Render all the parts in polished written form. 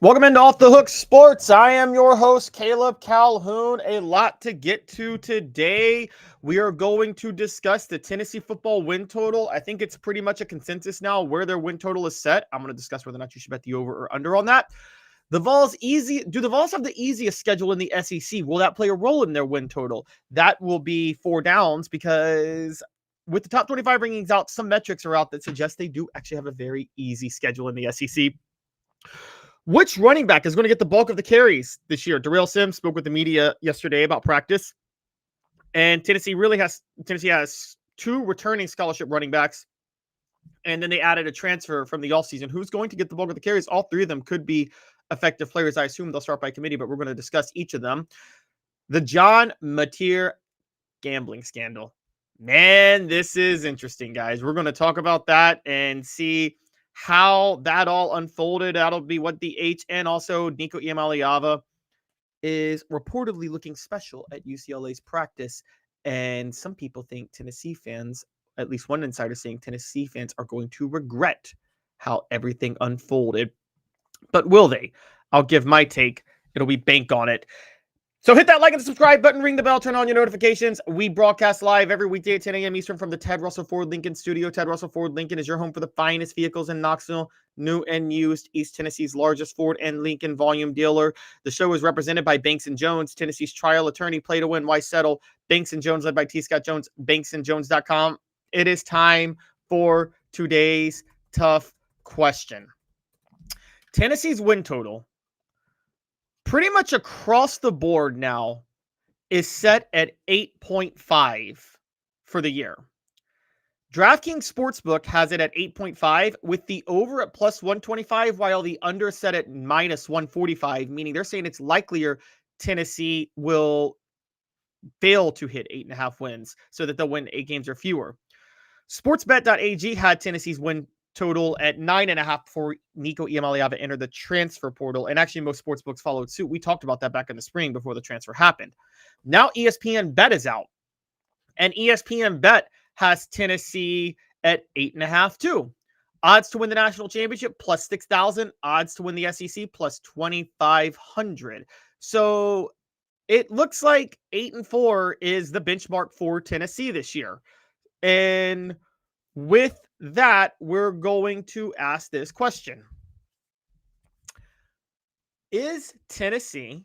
Welcome into Off the Hook Sports. I am your host, Caleb Calhoun. A lot to get to today. We are going to discuss the Tennessee football win total. I think it's pretty much a consensus now where their win total is set. I'm going to discuss whether or not you should bet the over or under on that. Do the Vols have the easiest schedule in the SEC? Will that play a role in their win total? That will be 4 downs because with the top 25 rankings out, some metrics are out that suggest they do actually have a very easy schedule in the SEC. Which running back is going to get the bulk of the carries this year? Darrell Sims spoke with the media yesterday about practice. And Tennessee has 2 returning scholarship running backs. And then they added a transfer from the offseason. Who's going to get the bulk of the carries? All 3 of them could be effective players. I assume they'll start by committee, but we're going to discuss each of them. The John Mateer gambling scandal. Man, this is interesting, guys. We're going to talk about that and see how that all unfolded. That'll be what the H, and also Nico Iamaleava is reportedly looking special at UCLA's practice. And some people think Tennessee fans, at least one insider saying Tennessee fans are going to regret how everything unfolded. But will they? I'll give my take. It'll be bank on it. So hit that like and subscribe button, ring the bell, turn on your notifications. We broadcast live every weekday at 10 a.m. Eastern from the Ted Russell Ford Lincoln studio. Ted Russell Ford Lincoln is your home for the finest vehicles in Knoxville, new and used, East Tennessee's largest Ford and Lincoln volume dealer. The show is represented by Banks & Jones, Tennessee's trial attorney. Play to win, why settle? Banks & Jones, led by T. Scott Jones, banksandjones.com. It is time for today's tough question. Tennessee's win total, pretty much across the board now, is set at 8.5 for the year. DraftKings Sportsbook has it at 8.5 with the over at plus 125, while the under is set at minus 145, meaning they're saying it's likelier Tennessee will fail to hit 8.5 wins so that they'll win 8 games or fewer. Sportsbet.ag had Tennessee's win total at 9.5 before Nico Iamaleava entered the transfer portal. And actually, most sportsbooks followed suit. We talked about that back in the spring before the transfer happened. Now ESPN Bet is out. And ESPN Bet has Tennessee at 8.5 too. Odds to win the national championship plus 6,000. Odds to win the SEC plus 2,500. So it looks like 8-4 is the benchmark for Tennessee this year. And with that, we're going to ask this question. Is Tennessee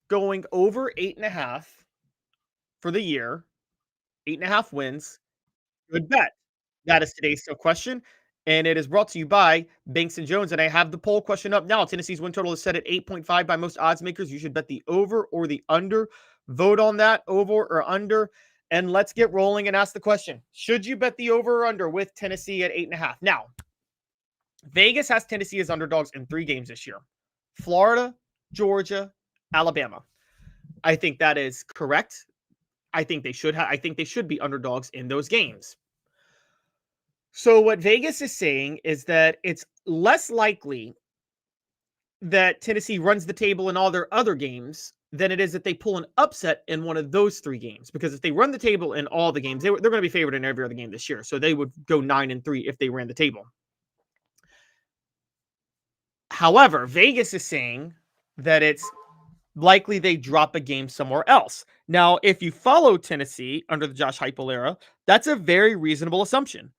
going over 8.5 for the year? 8.5 wins. Good bet. That is today's question. And it is brought to you by Banks & Jones. And I have the poll question up now. Tennessee's win total is set at 8.5 by most odds makers. You should bet the over or the under. Vote on that, over or under. And let's get rolling and ask the question. Should you bet the over or under with Tennessee at 8.5? Now, Vegas has Tennessee as underdogs in 3 games this year. Florida, Georgia, Alabama. I think that is correct. I think they should be underdogs in those games. So what Vegas is saying is that it's less likely that Tennessee runs the table in all their other games than it is that they pull an upset in one of those 3 games. Because if they run the table in all the games, they're going to be favored in every other game this year. So they would go 9-3 if they ran the table. However, Vegas is saying that it's likely they drop a game somewhere else. Now, if you follow Tennessee under the Josh Heupel era, that's a very reasonable assumption.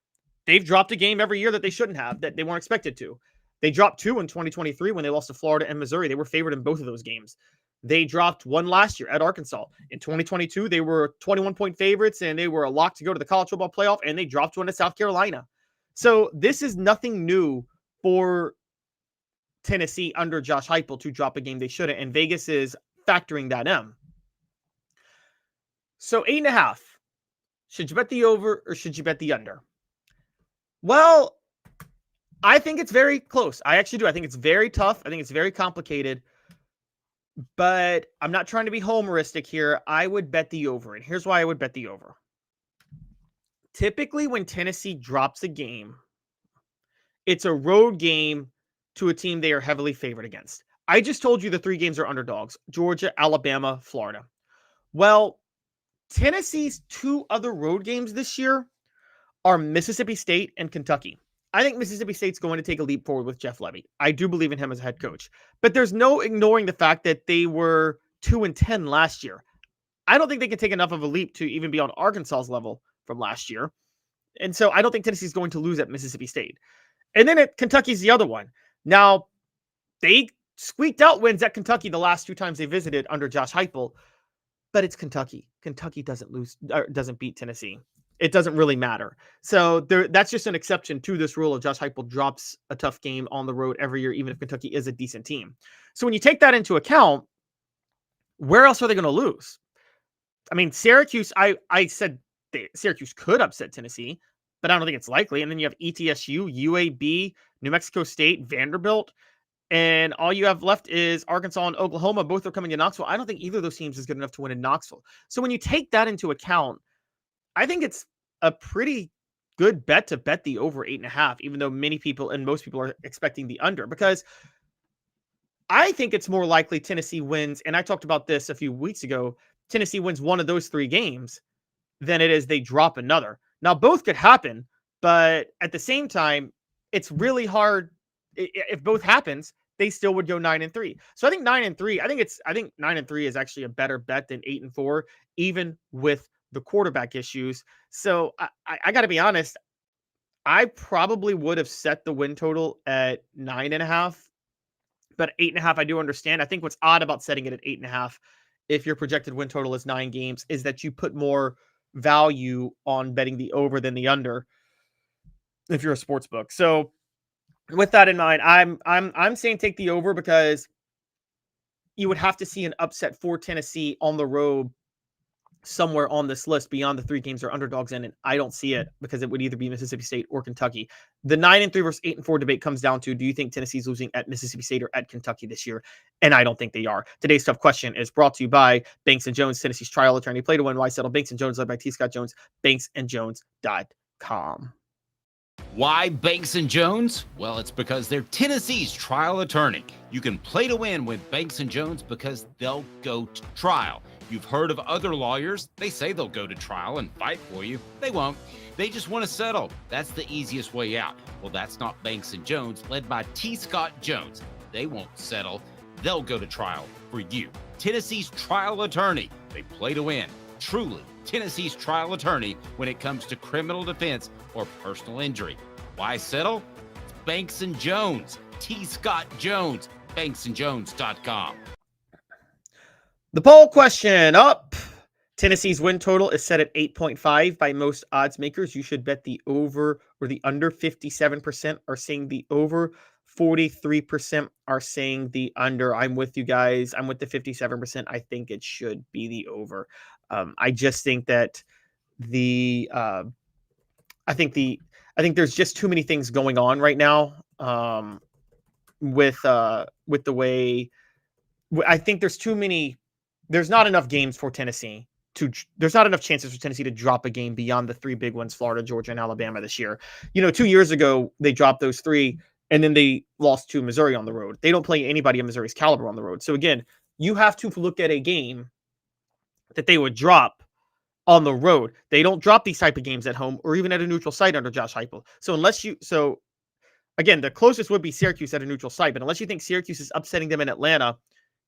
They've dropped a game every year that they shouldn't have, that they weren't expected to. They dropped 2 in 2023 when they lost to Florida and Missouri. They were favored in both of those games. They dropped 1 last year at Arkansas. In 2022, they were 21-point favorites, and they were a lock to go to the college football playoff, and they dropped 1 to South Carolina. So this is nothing new for Tennessee under Josh Heupel to drop a game they shouldn't, and Vegas is factoring that in. So 8.5. Should you bet the over or should you bet the under? Well, I think it's very close. I actually do. I think it's very tough. I think it's very complicated. But I'm not trying to be homeristic here. I would bet the over. And here's why I would bet the over. Typically, when Tennessee drops a game, it's a road game to a team they are heavily favored against. I just told you the 3 games are underdogs. Georgia, Alabama, Florida. Well, Tennessee's 2 other road games this year are Mississippi State and Kentucky. I think Mississippi State's going to take a leap forward with Jeff Lebby. I do believe in him as a head coach, but there's no ignoring the fact that they were 2-10 last year. I don't think they can take enough of a leap to even be on Arkansas's level from last year. And so I don't think Tennessee's going to lose at Mississippi State. And then Kentucky's the other one. Now, they squeaked out wins at Kentucky the last 2 times they visited under Josh Heupel, but it's Kentucky. Kentucky doesn't beat Tennessee. It doesn't really matter. So that's just an exception to this rule of Josh Heupel drops a tough game on the road every year, even if Kentucky is a decent team. So when you take that into account, where else are they going to lose? I mean, Syracuse, I said Syracuse could upset Tennessee, but I don't think it's likely. And then you have ETSU, UAB, New Mexico State, Vanderbilt, and all you have left is Arkansas and Oklahoma. Both are coming to Knoxville. I don't think either of those teams is good enough to win in Knoxville. So when you take that into account, I think it's a pretty good bet to bet the over 8.5, even though many people and most people are expecting the under, because I think it's more likely Tennessee wins. And I talked about this a few weeks ago. Tennessee wins one of those 3 games than it is they drop another. Now, both could happen, but at the same time, it's really hard. If both happens, they still would go 9-3. So I think 9-3. I think 9-3 is actually a better bet than 8-4, even with the quarterback issues. So I got to be honest. I probably would have set the win total at 9.5, but 8.5 I do understand. I think what's odd about setting it at 8.5, if your projected win total is 9 games, is that you put more value on betting the over than the under if you're a sports book. So with that in mind, I'm saying take the over, because you would have to see an upset for Tennessee on the road somewhere on this list beyond the 3 games they're underdogs in, and I don't see it, because it would either be Mississippi State or Kentucky. The 9-3 versus 8-4 debate comes down to, do you think Tennessee's losing at Mississippi State or at Kentucky this year? And I don't think they are. Today's tough question is brought to you by Banks & Jones, Tennessee's trial attorney. Play to win, why settle? Banks & Jones, led by T. Scott Jones, banksandjones.com. Why Banks & Jones? Well, it's because they're Tennessee's trial attorney. You can play to win with Banks & Jones because they'll go to trial. You've heard of other lawyers. They say they'll go to trial and fight for you. They won't. They just want to settle. That's the easiest way out. Well, that's not Banks & Jones, led by T. Scott Jones. They won't settle. They'll go to trial for you. Tennessee's trial attorney. They play to win. Truly Tennessee's trial attorney when it comes to criminal defense or personal injury. Why settle? It's Banks & Jones. T. Scott Jones. banksandjones.com. The poll question up. Tennessee's win total is set at 8.5 by most odds makers. You should bet the over or the under. 57% are saying the over. 43% are saying the under. I'm with you guys. I'm with the 57%. I think it should be the over. I just think that I think there's just too many things going on right now with the way I think there's not enough games for Tennessee there's not enough chances for Tennessee to drop a game beyond the 3 big ones, Florida, Georgia, and Alabama this year. 2 years ago, they dropped those 3 and then they lost to Missouri on the road. They don't play anybody of Missouri's caliber on the road. So again, you have to look at a game that they would drop on the road. They don't drop these type of games at home or even at a neutral site under Josh Heupel. So again, the closest would be Syracuse at a neutral site, but unless you think Syracuse is upsetting them in Atlanta,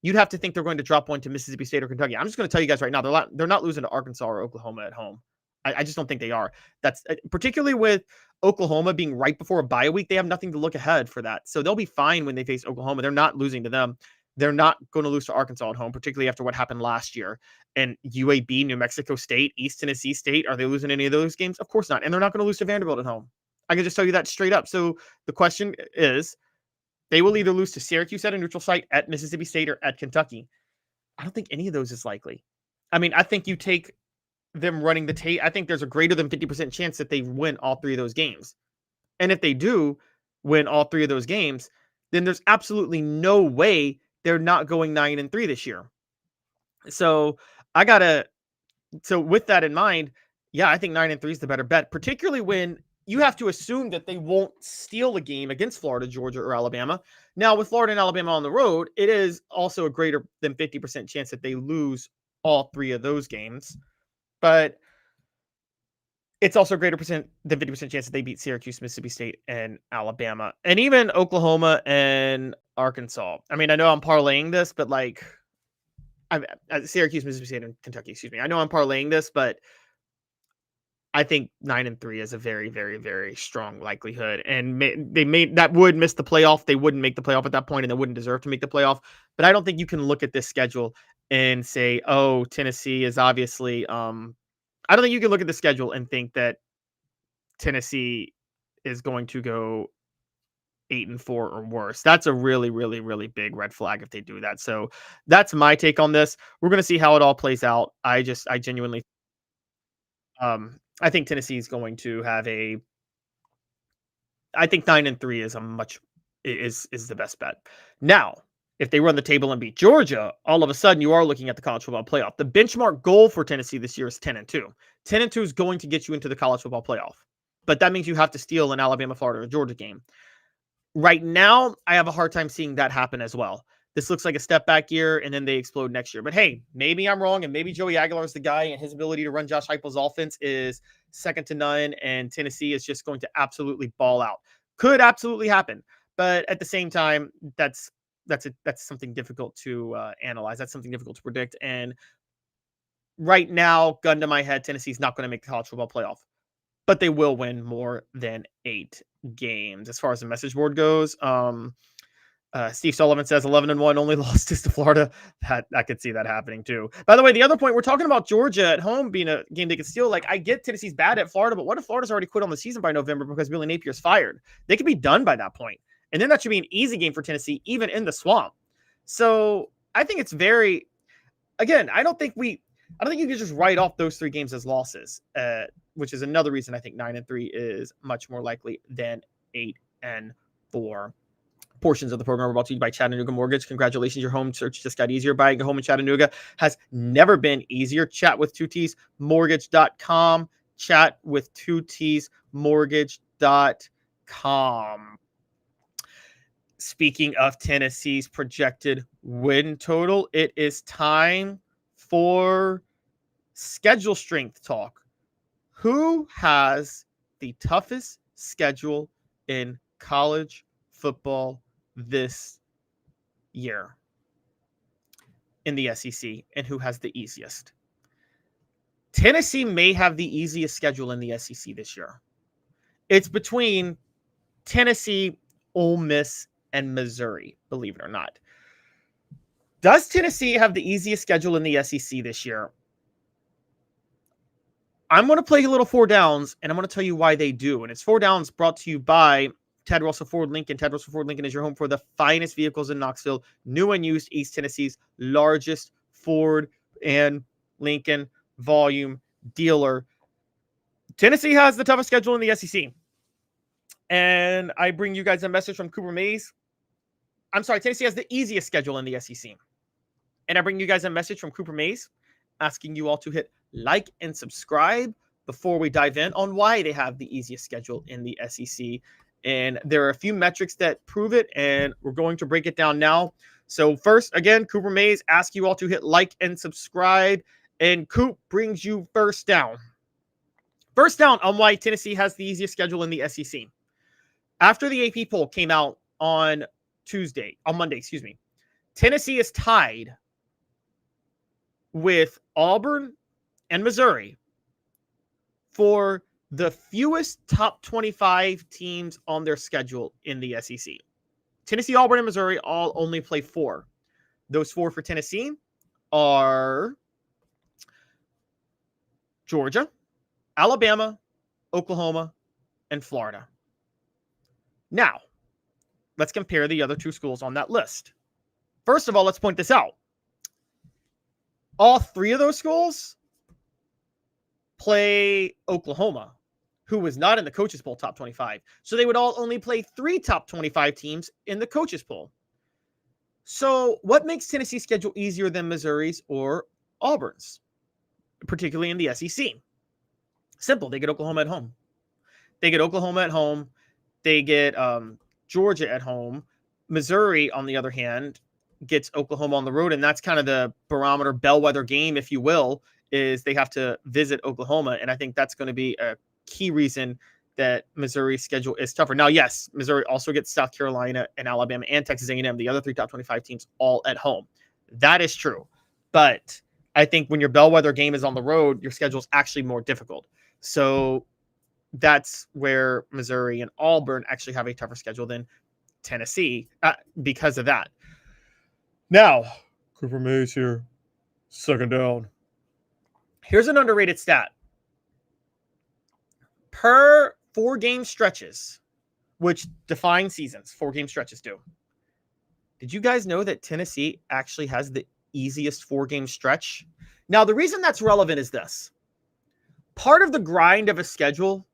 you'd have to think they're going to drop one to Mississippi State or Kentucky. I'm just going to tell you guys right now, they're not losing to Arkansas or Oklahoma at home. I just don't think they are. That's particularly with Oklahoma being right before a bye week. They have nothing to look ahead for that. So they'll be fine when they face Oklahoma. They're not losing to them. They're not going to lose to Arkansas at home, particularly after what happened last year. And UAB, New Mexico State, East Tennessee State, are they losing any of those games? Of course not. And they're not going to lose to Vanderbilt at home. I can just tell you that straight up. So the question is, they will either lose to Syracuse at a neutral site, at Mississippi State, or at Kentucky. I don't think any of those is likely. I mean, I think you take them running the tape. I think there's a greater than 50% chance that they win all 3 of those games. And if they do win all 3 of those games, then there's absolutely no way they're not going 9-3 this year. So with that in mind, yeah, I think 9-3 is the better bet, particularly when you have to assume that they won't steal a game against Florida, Georgia, or Alabama. Now, with Florida and Alabama on the road, it is also a greater than 50% chance that they lose all 3 of those games. But it's also a greater percent than 50% chance that they beat Syracuse, Mississippi State, and Alabama, and even Oklahoma and Arkansas. I mean, I know I'm parlaying this, but like, Syracuse, Mississippi State, and Kentucky. Excuse me. I know I'm parlaying this, but I think 9-3 is a very, very, very strong likelihood, and that would miss the playoff. They wouldn't make the playoff at that point, and they wouldn't deserve to make the playoff. But I don't think you can look at this schedule and say, "Oh, Tennessee is obviously." I don't think you can look at the schedule and think that Tennessee is going to go 8-4 or worse. That's a really, really, really big red flag if they do that. So that's my take on this. We're going to see how it all plays out. I genuinely, I think Tennessee is going to have I think 9-3 is the best bet. Now, if they run the table and beat Georgia, all of a sudden you are looking at the college football playoff. The benchmark goal for Tennessee this year is 10-2. 10-2 is going to get you into the college football playoff, but that means you have to steal an Alabama, Florida, or Georgia game. Right now, I have a hard time seeing that happen as well. This looks like a step back year, and then they explode next year. But hey, maybe I'm wrong, and maybe Joey Aguilar is the guy, and his ability to run Josh Heupel's offense is second to none, and Tennessee is just going to absolutely ball out. Could absolutely happen, but at the same time, that's something difficult to analyze. That's something difficult to predict. And right now, gun to my head, Tennessee's not going to make the college football playoff, but they will win more than 8 games. As far as the message board goes, Steve Sullivan says 11-1, only lost is to Florida. That I could see that happening too. By the way, the other point, we're talking about Georgia at home being a game they could steal. Like, I get Tennessee's bad at Florida, but what if Florida's already quit on the season by November because Billy Napier's fired? They could be done by that point. And then that should be an easy game for Tennessee, even in the swamp. So I think it's very, again, I don't think you can just write off those 3 games as losses, which is another reason I think 9-3 is much more likely than 8-4. Portions of the program are brought to you by Chattanooga Mortgage. Congratulations, your home search just got easier. Buying a home in Chattanooga has never been easier. Chat with 2Ts mortgage.com. Chat with 2Ts mortgage.com. Speaking of Tennessee's projected win total, it is time for schedule strength talk. Who has the toughest schedule in college football this year in the SEC, and who has the easiest? Tennessee may have the easiest schedule in the SEC this year. It's between Tennessee, Ole Miss, and Missouri, believe it or not. Does Tennessee have the easiest schedule in the SEC this year? I'm going to play a little 4 downs, and I'm going to tell you why they do. And it's 4 downs brought to you by Ted Russell Ford Lincoln. Ted Russell Ford Lincoln is your home for the finest vehicles in Knoxville. New and used, East Tennessee's largest Ford and Lincoln volume dealer. Tennessee has the toughest schedule in the SEC. And I bring you guys a message from Cooper Mays. I'm sorry, Tennessee has the easiest schedule in the SEC. And I bring you guys a message from Cooper Mays asking you all to hit like and subscribe before we dive in on why they have the easiest schedule in the SEC. And there are a few metrics that prove it, and we're going to break it down now. So first, again, Cooper Mays asks you all to hit like and subscribe, and Coop brings you first down. First down on why Tennessee has the easiest schedule in the SEC. After the AP poll came out on Monday, Tennessee is tied with Auburn and Missouri for the fewest top 25 teams on their schedule in the SEC. Tennessee, Auburn, and Missouri all only play 4. Those 4 for Tennessee are Georgia, Alabama, Oklahoma, and Florida. Now, let's compare the other 2 schools on that list. First of all, let's point this out. All 3 of those schools play Oklahoma, who was not in the coaches poll top 25. So they would all only play 3 top 25 teams in the coaches poll. So what makes Tennessee's schedule easier than Missouri's or Auburn's, particularly in the SEC? Simple. They get Oklahoma at home. They get Georgia at home. Missouri, on the other hand, gets Oklahoma on the road, and that's kind of the barometer bellwether game, if you will, is they have to visit Oklahoma, and I think that's going to be a key reason that Missouri's schedule is tougher. Now, yes, Missouri also gets South Carolina and Alabama and Texas A&M, the other 3 top 25 teams, all at home. That is true. But I think when your bellwether game is on the road, your schedule is actually more difficult. So that's where Missouri and Auburn actually have a tougher schedule than Tennessee because of that. Now, Cooper Mays here, second down. Here's an underrated stat. Per 4-game stretches, which define seasons, 4-game stretches do. Did you guys know that Tennessee actually has the easiest 4-game stretch? Now, the reason that's relevant is this. Part of the grind of a schedule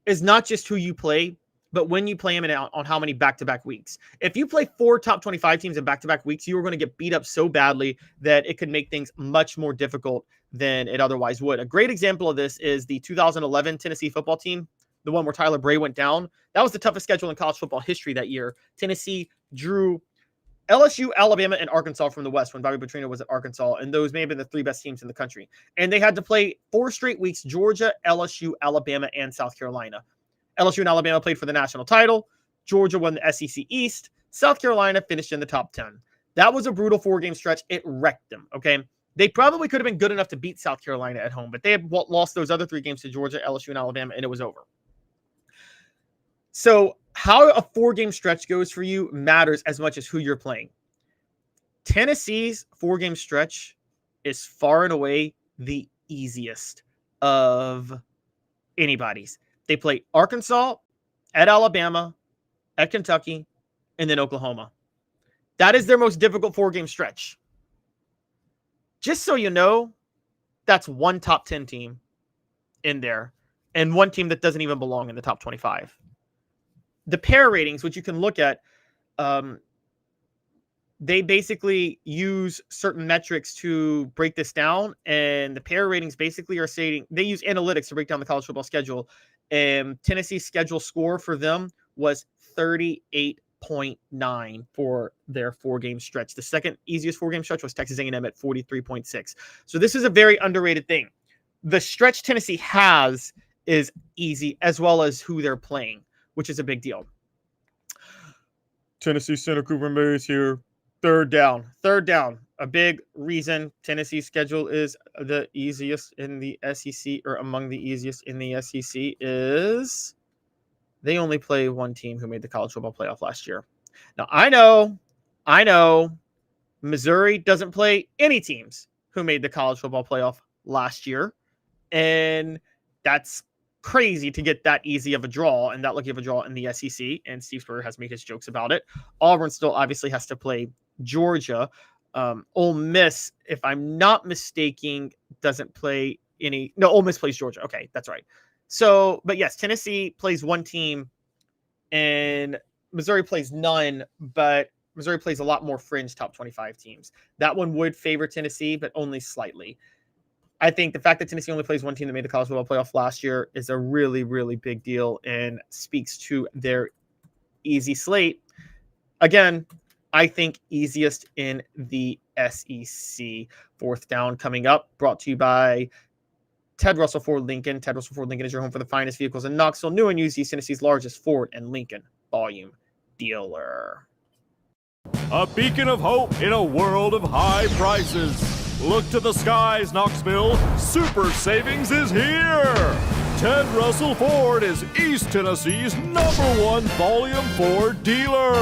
is not just who you play, but when you play them and on how many back-to-back weeks. If you play 4 top 25 teams in back-to-back weeks, you are going to get beat up so badly that it could make things much more difficult than it otherwise would. A great example of this is the 2011 Tennessee football team, the one where Tyler Bray went down. That was the toughest schedule in college football history that year. Tennessee drew LSU, Alabama, and Arkansas from the West when Bobby Petrino was at Arkansas, and those may have been the 3 best teams in the country. And they had to play 4 straight weeks, Georgia, LSU, Alabama, and South Carolina. LSU and Alabama played for the national title. Georgia won the SEC East. South Carolina finished in the top 10. That was a brutal 4-game stretch. It wrecked them, okay? They probably could have been good enough to beat South Carolina at home, but they had lost those other 3 games to Georgia, LSU, and Alabama, and it was over. So how a 4-game stretch goes for you matters as much as who you're playing. Tennessee's 4-game stretch is far and away the easiest of anybody's. They play Arkansas, at Alabama, at Kentucky, and then Oklahoma. That is their most difficult 4-game stretch. Just so you know, that's 1 top 10 team in there and 1 team that doesn't even belong in the top 25. The pair ratings, which you can look at, they basically use certain metrics to break this down. And the pair ratings basically are saying they use analytics to break down the college football schedule. And Tennessee's schedule score for them was 38.9 for their 4-game stretch. The second easiest 4-game stretch was Texas A&M at 43.6. So this is a very underrated thing. The stretch Tennessee has is easy, as well as who they're playing, which is a big deal. Tennessee center Cooper Mays here. Third down. A big reason Tennessee's schedule is the easiest in the SEC, or among the easiest in the SEC, is they only play 1 team who made the college football playoff last year. Now, I know Missouri doesn't play any teams who made the college football playoff last year, and that's crazy to get that easy of a draw and that lucky of a draw in the SEC, and Steve Spurrier has made his jokes about it. Auburn still obviously has to play Georgia. Ole Miss, if I'm not mistaken, doesn't play any. No, Ole Miss plays Georgia. Okay, that's right. So, but yes, Tennessee plays 1 team and Missouri plays none, but Missouri plays a lot more fringe top 25 teams. That one would favor Tennessee, but only slightly. I think the fact that Tennessee only plays 1 team that made the college football playoff last year is a really, really big deal and speaks to their easy slate. Again, I think easiest in the SEC. 4th down coming up, brought to you by Ted Russell Ford Lincoln. Ted Russell Ford Lincoln is your home for the finest vehicles in Knoxville, new and used, East Tennessee's largest Ford and Lincoln volume dealer. A beacon of hope in a world of high prices. Look to the skies, Knoxville. Super savings is here. Ted Russell Ford is East Tennessee's #1 volume Ford dealer.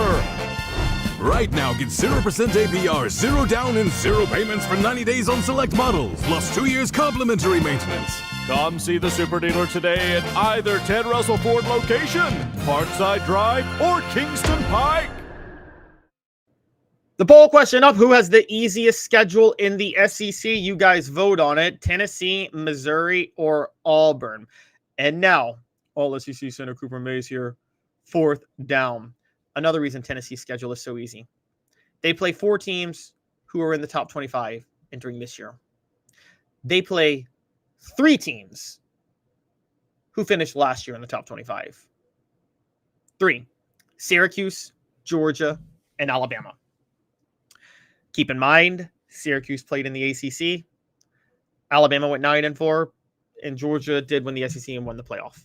Right now, get 0% APR, 0 down, and 0 payments for 90 days on select models, plus 2 years complimentary maintenance. Come see the super dealer today at either Ted Russell Ford location, Parkside Drive, or Kingston Pike. The poll question up: who has the easiest schedule in the SEC? You guys vote on it. Tennessee, Missouri, or Auburn. And now, all SEC center Cooper Mays here. 4th down. Another reason Tennessee's schedule is so easy. They play 4 teams who are in the top 25 entering this year. They play 3 teams who finished last year in the top 25. 3. Syracuse, Georgia, and Alabama. Keep in mind, Syracuse played in the ACC. Alabama went 9-4, and Georgia did win the SEC and won the playoff.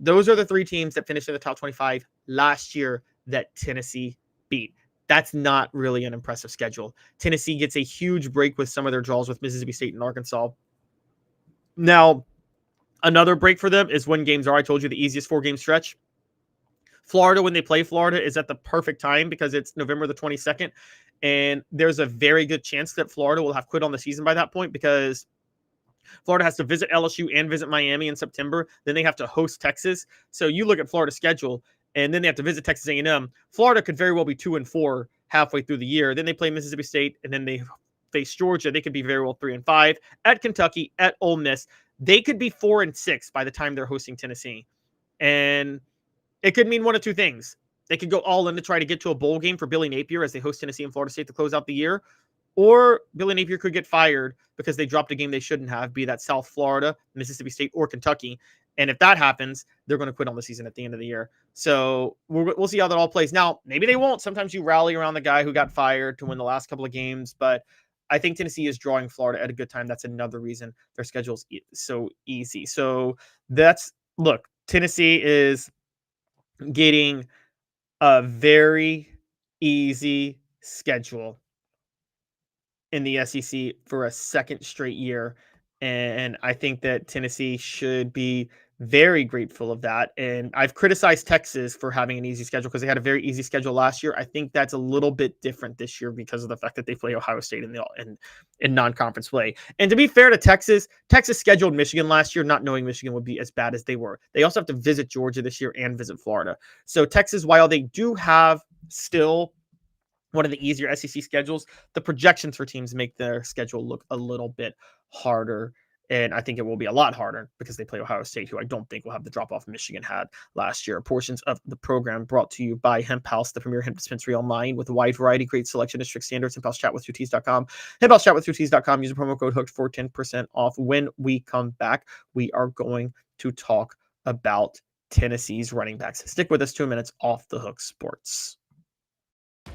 Those are the three teams that finished in the top 25 last year that Tennessee beat. That's not really an impressive schedule. Tennessee gets a huge break with some of their draws with Mississippi State and Arkansas. Now, another break for them is when games are, I told you, the easiest 4-game stretch. Florida, when they play Florida, is at the perfect time because it's November the 22nd. And there's a very good chance that Florida will have quit on the season by that point because Florida has to visit LSU and visit Miami in September. Then they have to host Texas. So you look at Florida's schedule, and then they have to visit Texas A&M. Florida could very well be 2-4 halfway through the year. Then they play Mississippi State, and then they face Georgia. They could be very well 3-5 at Kentucky, at Ole Miss. They could be 4-6 by the time they're hosting Tennessee. And it could mean one of two things. They could go all in to try to get to a bowl game for Billy Napier as they host Tennessee and Florida State to close out the year. Or Billy Napier could get fired because they dropped a game they shouldn't have, be that South Florida, Mississippi State, or Kentucky. And if that happens, they're going to quit on the season at the end of the year. So we'll see how that all plays. Now, maybe they won't. Sometimes you rally around the guy who got fired to win the last couple of games. But I think Tennessee is drawing Florida at a good time. That's another reason their schedule's so easy. So look, Tennessee is getting a very easy schedule in the SEC for a second straight year. And I think that Tennessee should be very grateful of that. And I've criticized Texas for having an easy schedule because they had a very easy schedule last year. I think that's a little bit different this year because of the fact that they play Ohio State in non-conference play. And to be fair to Texas scheduled Michigan last year, not knowing Michigan would be as bad as they were. They also have to visit Georgia this year and visit Florida. So Texas, while they do have still one of the easier SEC schedules, the projections for teams make their schedule look a little bit harder. And I think it will be a lot harder because they play Ohio State, who I don't think will have the drop-off Michigan had last year. Portions of the program brought to you by Hemp House, the premier hemp dispensary online with a wide variety, great selection, and strict standards. Hemp House Chat with 2Ts.com. Hemp House Chat with 2Ts.com. Use the promo code HOOKED for 10% off. When we come back, we are going to talk about Tennessee's running backs. Stick with us 2 minutes off the Hook Sports.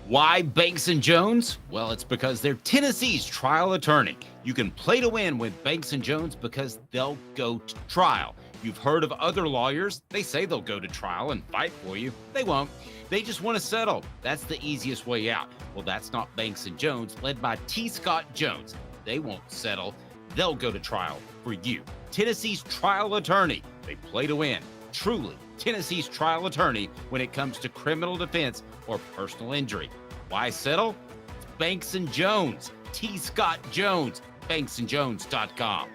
Why Banks & Jones? Well, it's because they're Tennessee's trial attorney. You can play to win with Banks & Jones because they'll go to trial. You've heard of other lawyers. They say they'll go to trial and fight for you. They won't. They just want to settle. That's the easiest way out. Well, that's not Banks & Jones, led by T. Scott Jones. They won't settle. They'll go to trial for you. Tennessee's trial attorney. They play to win. Truly, Tennessee's trial attorney when it comes to criminal defense or personal injury. Why settle? It's Banks & Jones. T. Scott Jones. BanksandJones.com.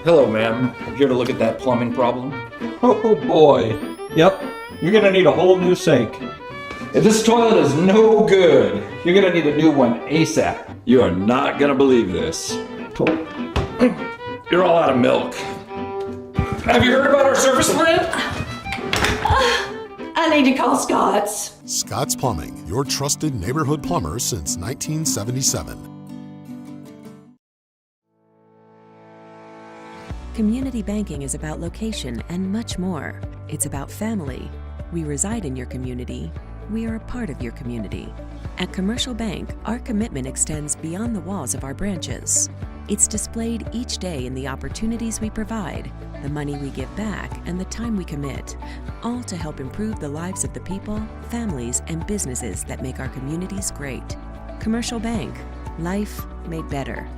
Hello, ma'am. I'm here to look at that plumbing problem. Oh boy. Yep, you're gonna need a whole new sink. If this toilet is no good, you're gonna need a new one ASAP. You are not gonna believe this. You're all out of milk. Have you heard about our service plan? I need to call Scott's. Scott's Plumbing, your trusted neighborhood plumber since 1977. Community banking is about location and much more. It's about family. We reside in your community. We are a part of your community. At Commercial Bank, our commitment extends beyond the walls of our branches. It's displayed each day in the opportunities we provide, the money we give back, and the time we commit, all to help improve the lives of the people, families, and businesses that make our communities great. Commercial Bank, life made better.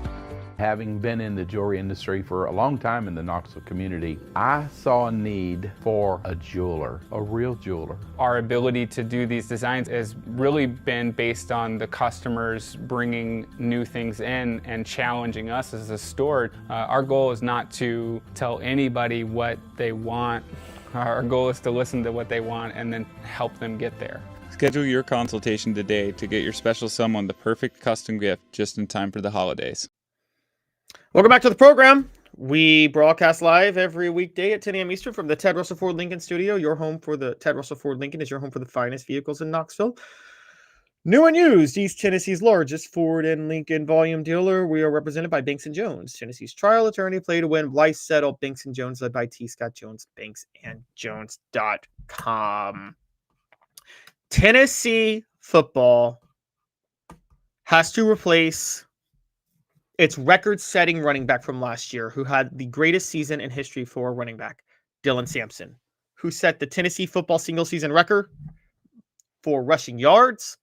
Having been in the jewelry industry for a long time in the Knoxville community, I saw a need for a jeweler, a real jeweler. Our ability to do these designs has really been based on the customers bringing new things in and challenging us as a store. Our goal is not to tell anybody what they want. Our goal is to listen to what they want and then help them get there. Schedule your consultation today to get your special someone the perfect custom gift just in time for the holidays. Welcome back to the program. We broadcast live every weekday at 10 a.m. Eastern from the Ted Russell Ford Lincoln Studio. Your home for the Ted Russell Ford Lincoln is your home for the finest vehicles in Knoxville. New and used, East Tennessee's largest Ford and Lincoln volume dealer. We are represented by Banks & Jones, Tennessee's trial attorney, play to win, life settle. Banks & Jones, led by T. Scott Jones, BanksandJones.com. Tennessee football has to replace It's record-setting running back from last year who had the greatest season in history for running back, Dylan Sampson, who set the Tennessee football single-season record for rushing yards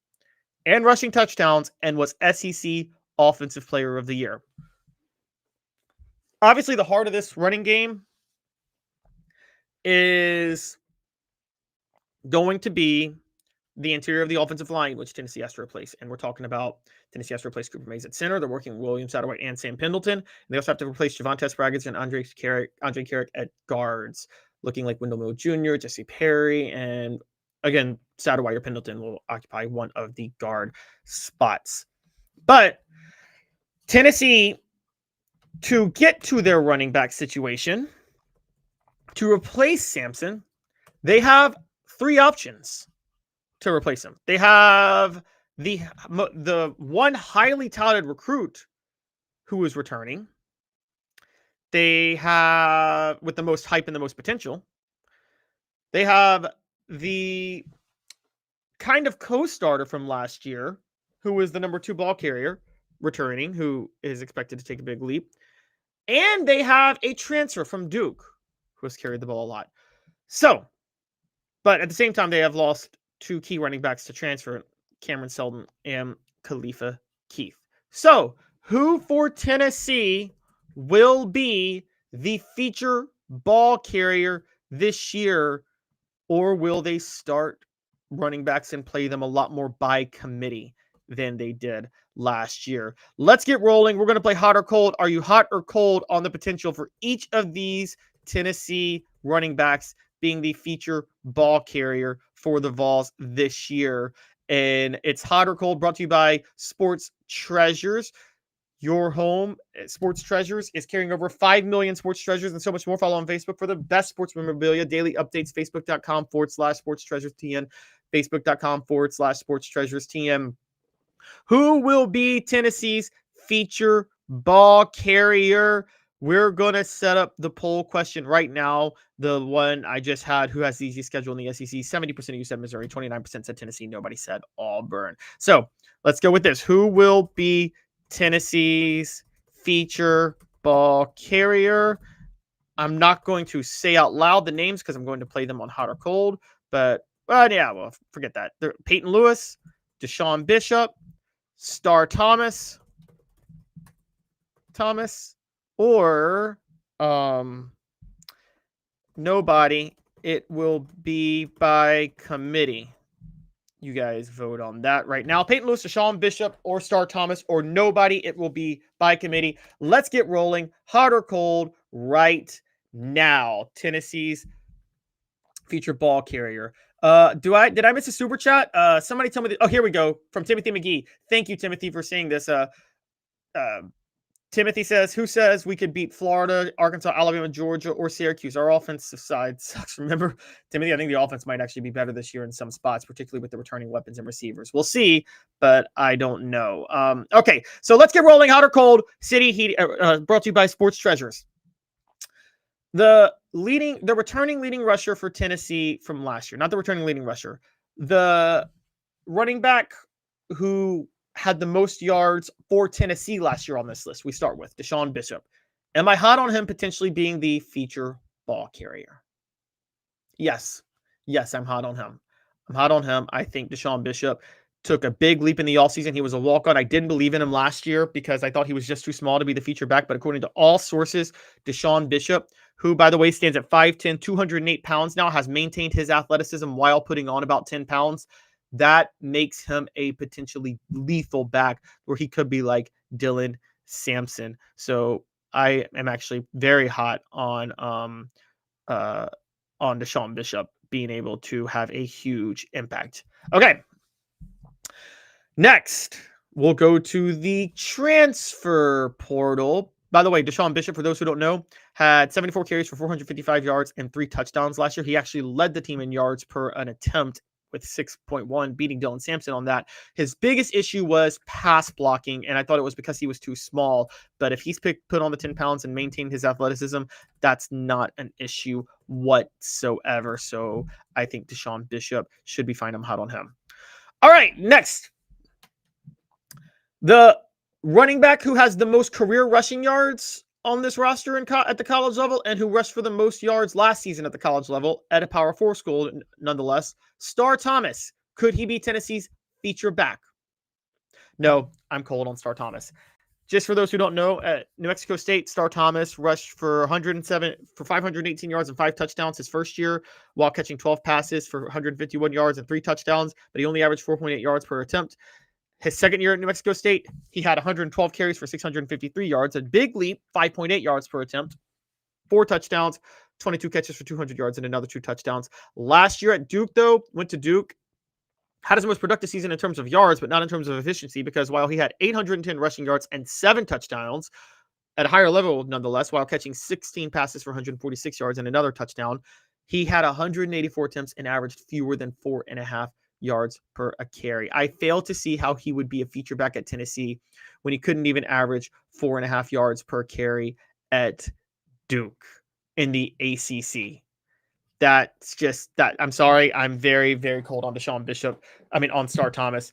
and rushing touchdowns and was SEC Offensive Player of the Year. Obviously, the heart of this running game is going to be the interior of the offensive line, which Tennessee has to replace. And we're talking about Tennessee has to replace Cooper Mays at center. They're working William Satterwhite and Sam Pendleton. And they also have to replace Javonte Spraggins and Andre Carrick at guards, looking like Wendell Mill Jr., Jesse Perry, and again, Satterwhite or Pendleton will occupy one of the guard spots. But Tennessee, to get to their running back situation, to replace Sampson, they have 3 options to replace him. They have the one highly touted recruit who is returning. They have, with the most hype and the most potential, they have the kind of co-starter from last year, who was the number 2 ball carrier, returning, who is expected to take a big leap. And they have a transfer from Duke, who has carried the ball a lot. So, but at the same time, they have lost 2 key running backs to transfer, Cameron Seldon and Khalifa Keith. So, who for Tennessee will be the feature ball carrier this year, or will they start running backs and play them a lot more by committee than they did last year? Let's get rolling. We're going to play hot or cold. Are you hot or cold on the potential for each of these Tennessee running backs being the feature ball carrier for the Vols this year? And it's hot or cold, brought to you by Sports Treasures. Your home, Sports Treasures, is carrying over 5 million sports treasures and so much more. Follow on Facebook for the best sports memorabilia. Daily updates, facebook.com/Sports Treasures TN, facebook.com/Sports Treasures TN. Who will be Tennessee's feature ball carrier? We're going to set up the poll question right now. The one I just had, who has the easiest schedule in the SEC? 70% of you said Missouri, 29% said Tennessee. Nobody said Auburn. So let's go with this. Who will be Tennessee's feature ball carrier? I'm not going to say out loud the names because I'm going to play them on hot or cold. But yeah, well, forget that. Peyton Lewis, Deshaun Bishop, Star Thomas, or nobody. It will be by committee. You guys vote on that right now. Peyton Lewis, Deshaun Bishop, or Star Thomas, or nobody. It will be by committee. Let's get rolling. Hot or cold right now. Tennessee's feature ball carrier. Did I miss a super chat? Somebody tell me. Oh, here we go. From Timothy McGee. Thank you, Timothy, for saying this. Timothy says, who says we could beat Florida, Arkansas, Alabama, Georgia, or Syracuse? Our offensive side sucks. Remember, Timothy, I think the offense might actually be better this year in some spots, particularly with the returning weapons and receivers. We'll see, but I don't know. Okay, so let's get rolling. Hot or cold, City Heat, brought to you by Sports Treasures. The returning leading rusher for Tennessee from last year, not the returning leading rusher, the running back who had the most yards for Tennessee last year on this list. We start with Deshaun Bishop. Am I hot on him potentially being the feature ball carrier? Yes, I'm hot on him. I think Deshaun Bishop took a big leap in the offseason. He was a walk-on. I didn't believe in him last year because I thought he was just too small to be the feature back. But according to all sources, Deshaun Bishop, who, by the way, stands at 5'10", 208 pounds now, has maintained his athleticism while putting on about 10 pounds. That makes him a potentially lethal back where he could be like Dylan Sampson. So I am actually very hot on Deshaun Bishop being able to have a huge impact. Okay. Next, we'll go to the transfer portal. By the way, Deshaun Bishop, for those who don't know, had 74 carries for 455 yards and 3 touchdowns last year. He actually led the team in yards per an attempt with 6.1, beating Dylan Sampson on that. His biggest issue was pass blocking, and I thought it was because he was too small. But if he's put on the 10 pounds and maintained his athleticism, that's not an issue whatsoever. So I think Deshaun Bishop should be fine. I'm hot on him. All right, next. The running back who has the most career rushing yards on this roster at the college level and who rushed for the most yards last season at the college level at a Power 4 school, nonetheless. Star Thomas. Could he be Tennessee's feature back? No, I'm cold on Star Thomas. Just for those who don't know, at New Mexico State, Star Thomas rushed for 518 yards and 5 touchdowns his first year, while catching 12 passes for 151 yards and 3 touchdowns, but he only averaged 4.8 yards per attempt. His second year at New Mexico State, he had 112 carries for 653 yards, a big leap, 5.8 yards per attempt, 4 touchdowns, 22 catches for 200 yards, and another 2 touchdowns. Last year at Duke, though, went to Duke, had his most productive season in terms of yards, but not in terms of efficiency, because while he had 810 rushing yards and 7 touchdowns at a higher level, nonetheless, while catching 16 passes for 146 yards and another touchdown, he had 184 attempts and averaged fewer than 4.5 yards per a carry. I fail to see how he would be a feature back at Tennessee when he couldn't even average 4.5 yards per carry at Duke in the ACC. That's just that. I'm sorry. I'm very, very cold on on Star Thomas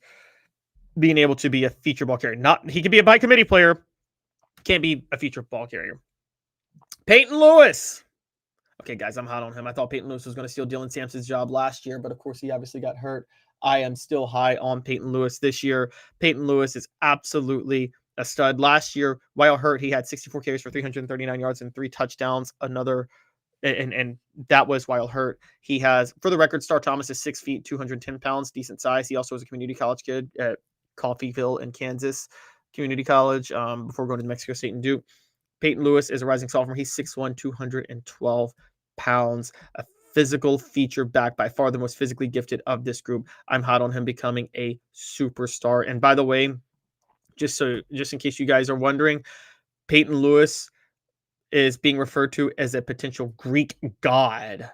being able to be a feature ball carrier. He could be a by committee player. Can't be a feature ball carrier. Peyton Lewis. Okay, guys, I'm hot on him. I thought Peyton Lewis was going to steal Dylan Sampson's job last year, but of course he obviously got hurt. I am still high on Peyton Lewis this year. Peyton Lewis is absolutely a stud. Last year, while hurt, he had 64 carries for 339 yards and 3 touchdowns. And that was while hurt. He has, for the record, Star Thomas is 6 feet, 210 pounds, decent size. He also was a community college kid at Coffeyville in Kansas Community College before going to Mexico State and Duke. Peyton Lewis is a rising sophomore. He's 6'1", 212 pounds, a physical feature back, by far the most physically gifted of this group. I'm hot on him becoming a superstar. And by the way, just in case you guys are wondering, Peyton Lewis is being referred to as a potential Greek god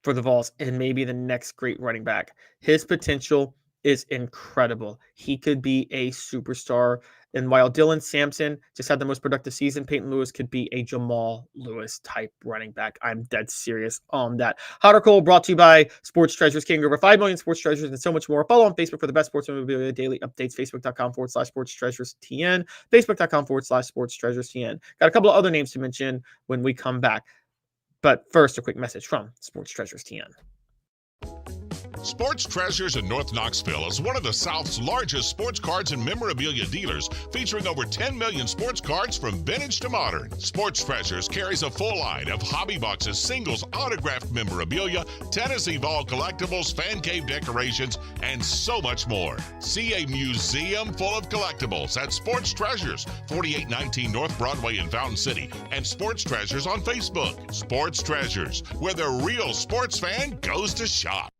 for the Vols and maybe the next great running back. His potential is incredible. He could be a superstar. And while Dylan Sampson just had the most productive season, Peyton Lewis could be a Jamal Lewis type running back. I'm dead serious on that. Hot or Cold brought to you by Sports Treasures, carrying over 5 million sports treasures and so much more. Follow on Facebook for the best sports memorabilia daily updates. Facebook.com/Sports Treasures TN. Facebook.com/Sports Treasures TN. Got a couple of other names to mention when we come back. But first, a quick message from Sports Treasures TN. Sports Treasures in North Knoxville is one of the South's largest sports cards and memorabilia dealers, featuring over 10 million sports cards from vintage to modern. Sports Treasures carries a full line of hobby boxes, singles, autographed memorabilia, Tennessee Vol collectibles, fan cave decorations, and so much more. See a museum full of collectibles at Sports Treasures, 4819 North Broadway in Fountain City, and Sports Treasures on Facebook. Sports Treasures, where the real sports fan goes to shop.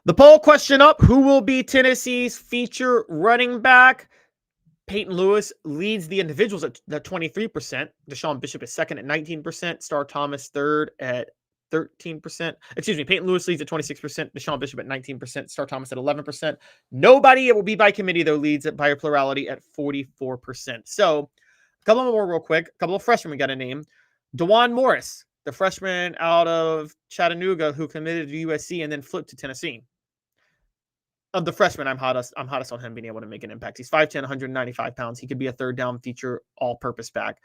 The poll question up: who will be Tennessee's feature running back? Peyton Lewis leads the individuals at 23%. Deshaun Bishop is second at 19%. Star Thomas third at 13%. Excuse me, Peyton Lewis leads at 26%. Deshaun Bishop at 19%. Star Thomas at 11%. Nobody, it will be by committee, though, leads it by a plurality at 44%. So a couple more real quick. A couple of freshmen we got to name. DeJuan Morris, the freshman out of Chattanooga who committed to USC and then flipped to Tennessee. Of the freshman, I'm hottest on him being able to make an impact. He's 5'10", 195 pounds. He could be a third down feature, all-purpose back.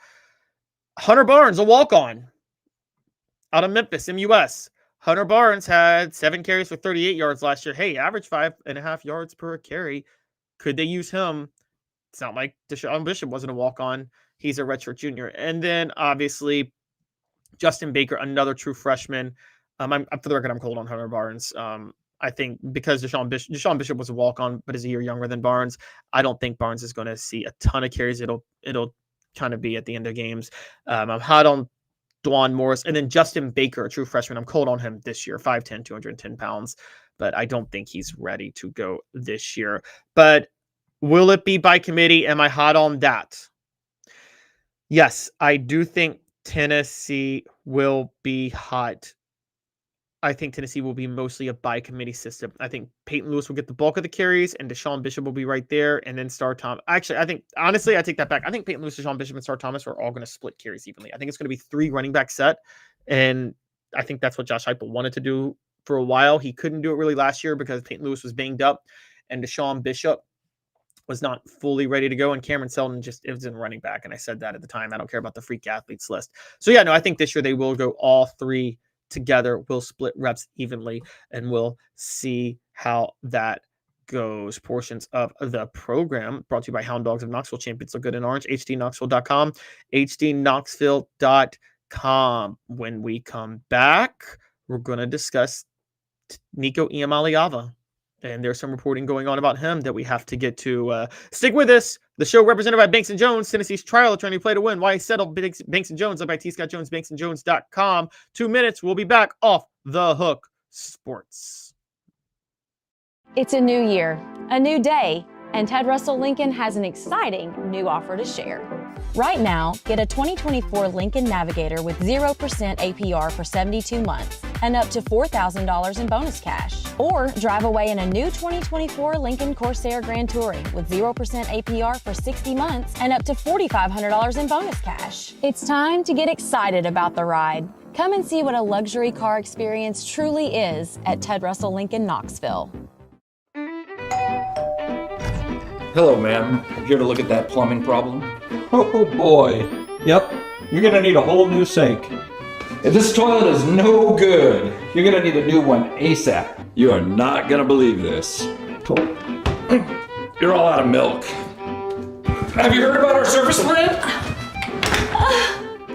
Hunter Barnes, a walk-on out of Memphis, MUS. Hunter Barnes had 7 carries for 38 yards last year. Hey, average 5.5 yards per carry. Could they use him? It's not like Deshaun Bishop wasn't a walk-on. He's a redshirt junior. And then, obviously, Justin Baker, another true freshman. For the record, I'm cold on Hunter Barnes. I think because Deshaun Bishop was a walk-on, but is a year younger than Barnes, I don't think Barnes is going to see a ton of carries. It'll kind of be at the end of games. I'm hot on DeJuan Morris. And then Justin Baker, a true freshman. I'm cold on him this year, 5'10", 210 pounds. But I don't think he's ready to go this year. But will it be by committee? Am I hot on that? Yes, I do think Tennessee will be hot. I think Tennessee will be mostly a by committee system. I think Peyton Lewis will get the bulk of the carries, and Deshaun Bishop will be right there, and then Star Thomas. Actually, I take that back. I think Peyton Lewis, Deshaun Bishop, and Star Thomas are all going to split carries evenly. I think it's going to be 3 running back set, and I think that's what Josh Heupel wanted to do for a while. He couldn't do it really last year because Peyton Lewis was banged up, and Deshaun Bishop was not fully ready to go, and Cameron Seldon just was in running back, and I said that at the time. I don't care about the freak athletes list. So yeah, no, I think this year they will go all three together. We'll split reps evenly, and we'll see how that goes. Portions of the program brought to you by HoundDogs of Knoxville. Champions look good in orange. hdknoxville.com. hdknoxville.com. When we come back, we're going to discuss Nico Iamaleava. And there's some reporting going on about him that we have to get to. Stick with us. The show represented by Banks & Jones, Tennessee's trial attorney, play to win. Why he settled Banks & Jones, led by T. Scott Jones, banksandjones.com. 2 minutes. We'll be back off the hook sports. It's a new year, a new day, and Ted Russell Lincoln has an exciting new offer to share. Right now, get a 2024 Lincoln Navigator with 0% APR for 72 months and up to $4,000 in bonus cash. Or drive away in a new 2024 Lincoln Corsair Grand Touring with 0% APR for 60 months and up to $4,500 in bonus cash. It's time to get excited about the ride. Come and see what a luxury car experience truly is at Ted Russell Lincoln Knoxville. Hello, ma'am. Here to look at that plumbing problem? Oh boy. Yep. You're gonna need a whole new sink. If this toilet is no good, you're gonna need a new one ASAP. You are not gonna believe this. You're all out of milk. Have you heard about our service plan?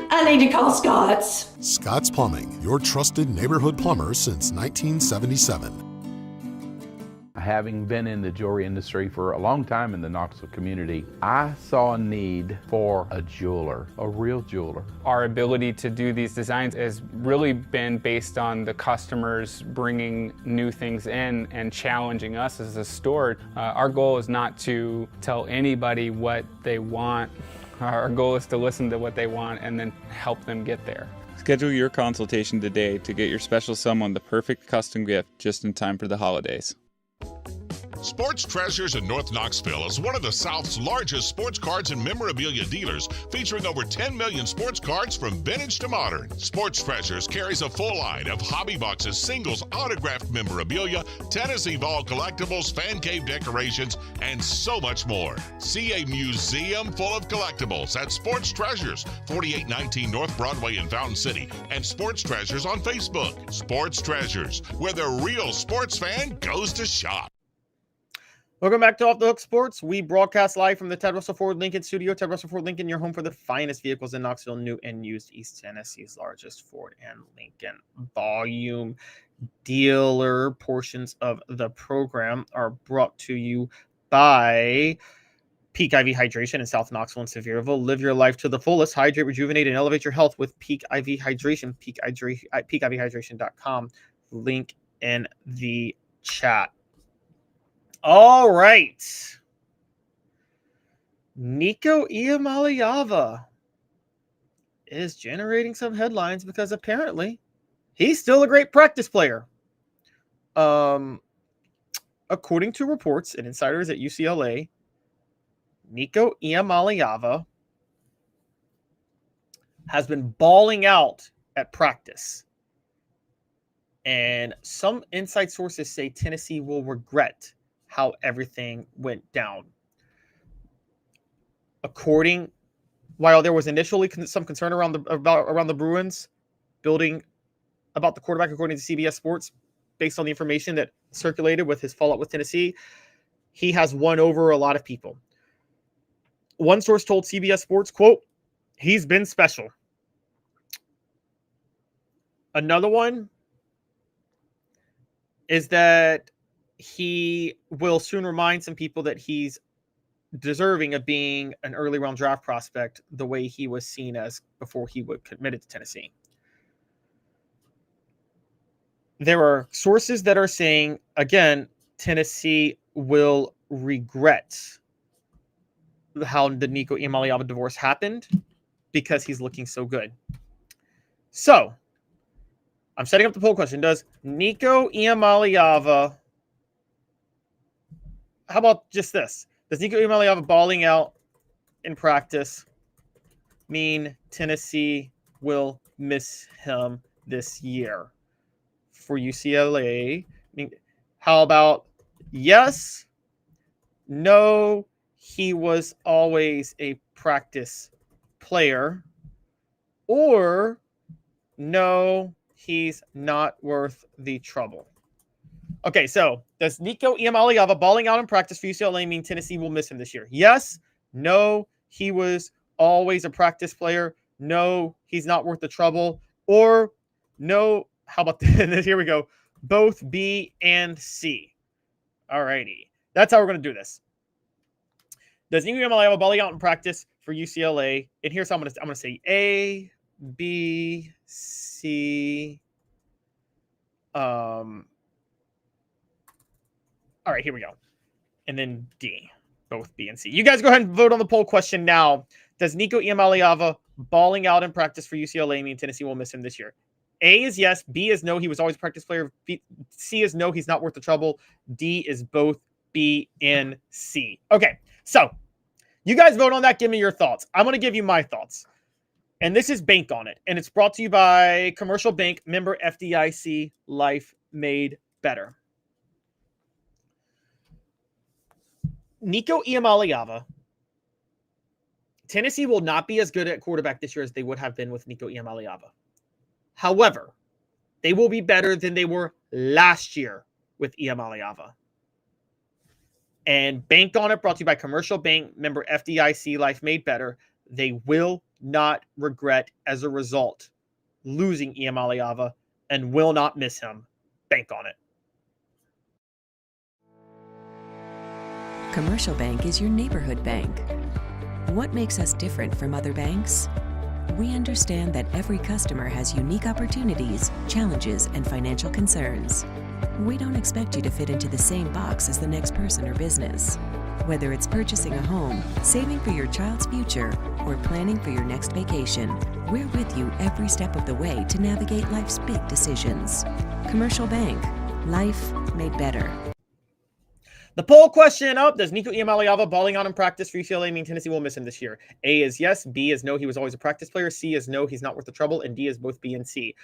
I need to call Scott's. Scott's Plumbing, your trusted neighborhood plumber since 1977. Having been in the jewelry industry for a long time in the Knoxville community, I saw a need for a jeweler, a real jeweler. Our ability to do these designs has really been based on the customers bringing new things in and challenging us as a store. Our goal is not to tell anybody what they want. Our goal is to listen to what they want and then help them get there. Schedule your consultation today to get your special someone the perfect custom gift just in time for the holidays. Sports Treasures in North Knoxville is one of the South's largest sports cards and memorabilia dealers, featuring over 10 million sports cards from vintage to modern. Sports Treasures carries a full line of hobby boxes, singles, autographed memorabilia, Tennessee Vol collectibles, fan cave decorations, and so much more. See a museum full of collectibles at Sports Treasures, 4819 North Broadway in Fountain City, and Sports Treasures on Facebook. Sports Treasures, where the real sports fan goes to shop. Welcome back to Off the Hook Sports. We broadcast live from the Ted Russell Ford Lincoln studio. Ted Russell Ford Lincoln, your home for the finest vehicles in Knoxville, new and used, East Tennessee's largest Ford and Lincoln volume dealer. Portions of the program are brought to you by Peak IV Hydration in South Knoxville and Sevierville. Live your life to the fullest. Hydrate, rejuvenate, and elevate your health with Peak IV Hydration. PeakIVHydration.com. Link in the chat. All right. Nico Iamaleava is generating some headlines because apparently he's still a great practice player. According to reports and insiders at UCLA, Nico Iamaleava has been balling out at practice. And some inside sources say Tennessee will regret how everything went down. While there was initially some concern around the Bruins building about the quarterback, according to CBS Sports, based on the information that circulated with his fallout with Tennessee, he has won over a lot of people. One source told CBS Sports, quote, "He's been special." Another one is that he will soon remind some people that he's deserving of being an early round draft prospect the way he was seen as before he would committed to Tennessee. There are sources that are saying, again, Tennessee will regret how the Nico Iamaleava divorce happened because he's looking so good. So, I'm setting up the poll question. Does Nico Iamaleava, how about just this? Does Nico Iamaleava balling out in practice mean Tennessee will miss him this year? For UCLA, how about yes, no, he was always a practice player, or no, he's not worth the trouble. Okay, so does Nico Iamaleava balling out in practice for UCLA mean Tennessee will miss him this year? Yes. No, he was always a practice player. No, he's not worth the trouble. Or no, how about this? Here we go. Both B and C. All righty. That's how we're going to do this. Does Nico Iamaleava balling out in practice for UCLA? And here's how I'm going to say A, B, C. All right, here we go. And then D, both B and C. You guys go ahead and vote on the poll question now. Does Nico Iamaleava balling out in practice for UCLA mean Tennessee will miss him this year? A is yes. B is no. He was always a practice player. C is no. He's not worth the trouble. D is both B and C. Okay, so you guys vote on that. Give me your thoughts. I'm going to give you my thoughts. And this is Bank on It. And it's brought to you by Commercial Bank, member FDIC, Life Made Better. Nico Iamaleava, Tennessee will not be as good at quarterback this year as they would have been with Nico Iamaleava. However, they will be better than they were last year with Iamaleava. And Bank on It, brought to you by Commercial Bank, member FDIC, Life Made Better. They will not regret, as a result, losing Iamaleava and will not miss him. Bank on it. Commercial Bank is your neighborhood bank. What makes us different from other banks? We understand that every customer has unique opportunities, challenges, and financial concerns. We don't expect you to fit into the same box as the next person or business. Whether it's purchasing a home, saving for your child's future, or planning for your next vacation, we're with you every step of the way to navigate life's big decisions. Commercial Bank. Life made better. The poll question up. Does Nico Iamaleava balling out in practice for UCLA mean Tennessee will miss him this year? A is yes. B is no. He was always a practice player. C is no. He's not worth the trouble. And D is both B and C.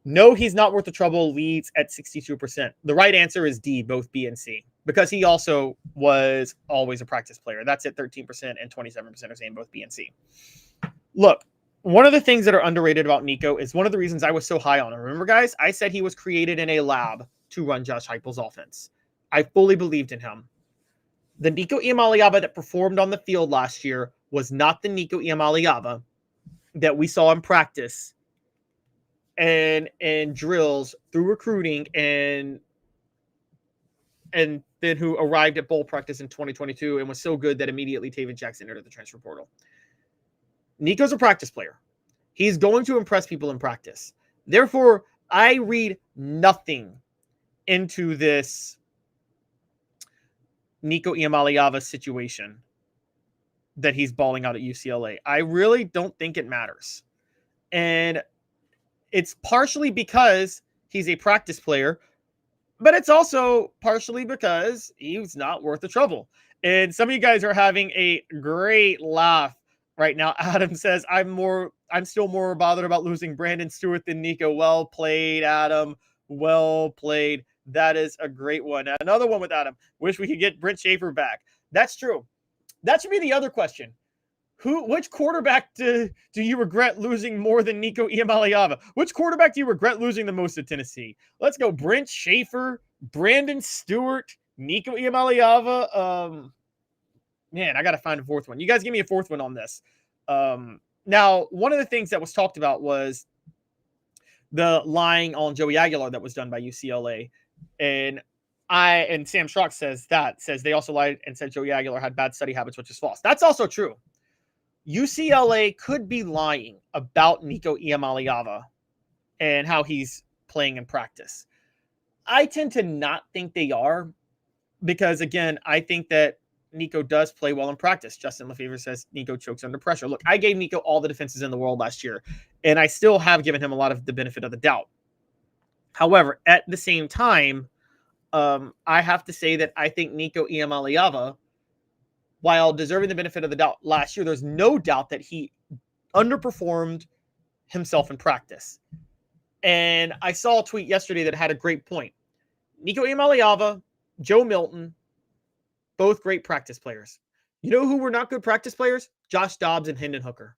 No, he's not worth the trouble leads at 62%. The right answer is D, both B and C, because he also was always a practice player. That's at 13%, and 27% are saying both B and C. Look, one of the things that are underrated about Nico is one of the reasons I was so high on him. Remember, guys, I said he was created in a lab to run Josh Heupel's offense. I fully believed in him. The Nico Iamaleava that performed on the field last year was not the Nico Iamaleava that we saw in practice and drills through recruiting and then who arrived at bowl practice in 2022 and was so good that immediately Taven Jackson entered the transfer portal. Nico's a practice player. He's going to impress people in practice. Therefore, I read nothing into this Nico Iamaleava situation that he's balling out at UCLA. I really don't think it matters. And it's partially because he's a practice player, but it's also partially because he's not worth the trouble. And some of you guys are having a great laugh right now. Adam says, I'm still more bothered about losing Brandon Stewart than Nico. Well played, Adam. Well played. That is a great one. Another one with Adam. Wish we could get Brent Schaefer back. That's true. That should be the other question. Which quarterback do you regret losing more than Nico Iamaleava? Which quarterback do you regret losing the most at Tennessee? Let's go. Brent Schaefer, Brandon Stewart, Nico Iamaleava. Man, I got to find a fourth one. You guys give me a fourth one on this. Now, one of the things that was talked about was the lying on Joey Aguilar that was done by UCLA. And Sam Schrock says they also lied and said Joey Aguilar had bad study habits, which is false. That's also true. UCLA could be lying about Nico Iamaleava and how he's playing in practice. I tend to not think they are because, again, I think that Nico does play well in practice. Justin Lefevre says Nico chokes under pressure. Look, I gave Nico all the defenses in the world last year, and I still have given him a lot of the benefit of the doubt. However, at the same time, I have to say that I think Nico Iamaleava, while deserving the benefit of the doubt last year, there's no doubt that he underperformed himself in practice. And I saw a tweet yesterday that had a great point. Nico Iamaleava, Joe Milton, both great practice players. You know who were not good practice players? Josh Dobbs and Hendon Hooker.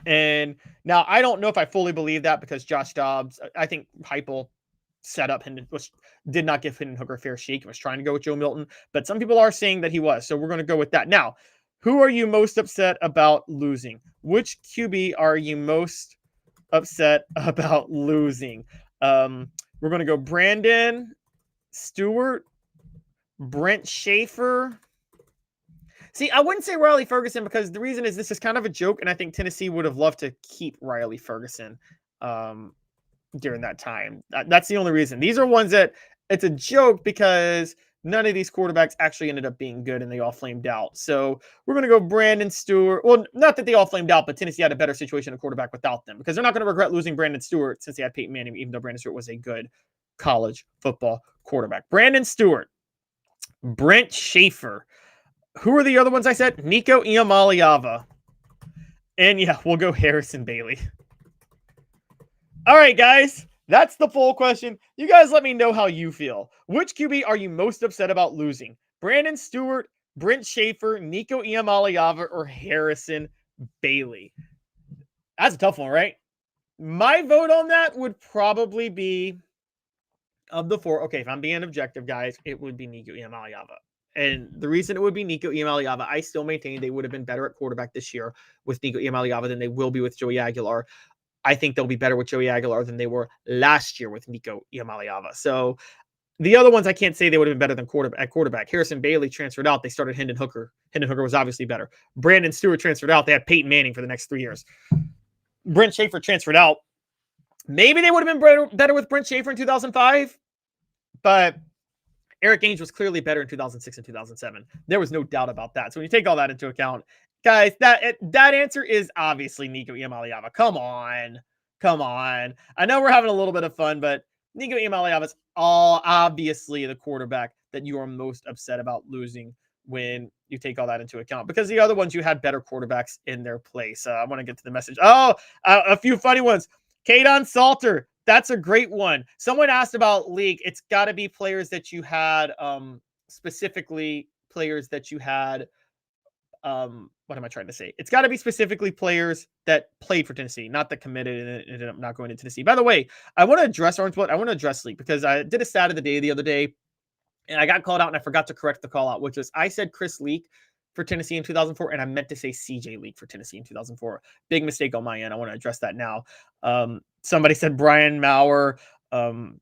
And now I don't know if I fully believe that because Josh Dobbs, I think Heupel set up Hendon, did not give Hendon Hooker a fair shake. Was trying to go with Joe Milton, but some people are saying that he was. So we're going to go with that. Now, who are you most upset about losing? Which QB are you most upset about losing? We're going to go Brandon Stewart, Brent Schaefer. See, I wouldn't say Riley Ferguson because the reason is this is kind of a joke, and I think Tennessee would have loved to keep Riley Ferguson during that time. That's the only reason. These are ones that it's a joke because none of these quarterbacks actually ended up being good, and they all flamed out. So we're going to go Brandon Stewart. Well, not that they all flamed out, but Tennessee had a better situation at quarterback without them because they're not going to regret losing Brandon Stewart since they had Peyton Manning, even though Brandon Stewart was a good college football quarterback. Brandon Stewart, Brent Schaefer. Who are the other ones I said? Nico Iamaleava. And yeah, we'll go Harrison Bailey. All right, guys. That's the poll question. You guys let me know how you feel. Which QB are you most upset about losing? Brandon Stewart, Brent Schaefer, Nico Iamaleava, or Harrison Bailey? That's a tough one, right? My vote on that would probably be, of the four, okay, if I'm being objective, guys, it would be Nico Iamaleava. And the reason it would be Nico Iamaleava, I still maintain they would have been better at quarterback this year with Nico Iamaleava than they will be with Joey Aguilar. I think they'll be better with Joey Aguilar than they were last year with Nico Iamaleava. So the other ones, I can't say they would have been better than quarterback. Harrison Bailey transferred out. They started Hendon Hooker. Hendon Hooker was obviously better. Brandon Stewart transferred out. They had Peyton Manning for the next 3 years. Brent Schaefer transferred out. Maybe they would have been better with Brent Schaefer in 2005, but Eric Ainge was clearly better in 2006 and 2007. There was no doubt about that. So when you take all that into account, guys, that answer is obviously Nico Iamaleava. Come on. I know we're having a little bit of fun, but Nico Iamaleava is obviously the quarterback that you are most upset about losing when you take all that into account, because the other ones you had better quarterbacks in their place. I want to get to the message. A few funny ones. Kaidon Salter. That's a great one. Someone asked about league. It's got to be players that you had, specifically players that you had. What am I trying to say? It's got to be specifically players that played for Tennessee, not that committed and ended up not going to Tennessee. By the way, I want to address Orange Blood. I want to address league because I did a stat of the day the other day, and I got called out and I forgot to correct the call out, which was I said Chris Leak for Tennessee in 2004, and I meant to say CJ Leak for Tennessee in 2004. Big mistake on my end. I want to address that now. Somebody said Brian Maurer, Kaidon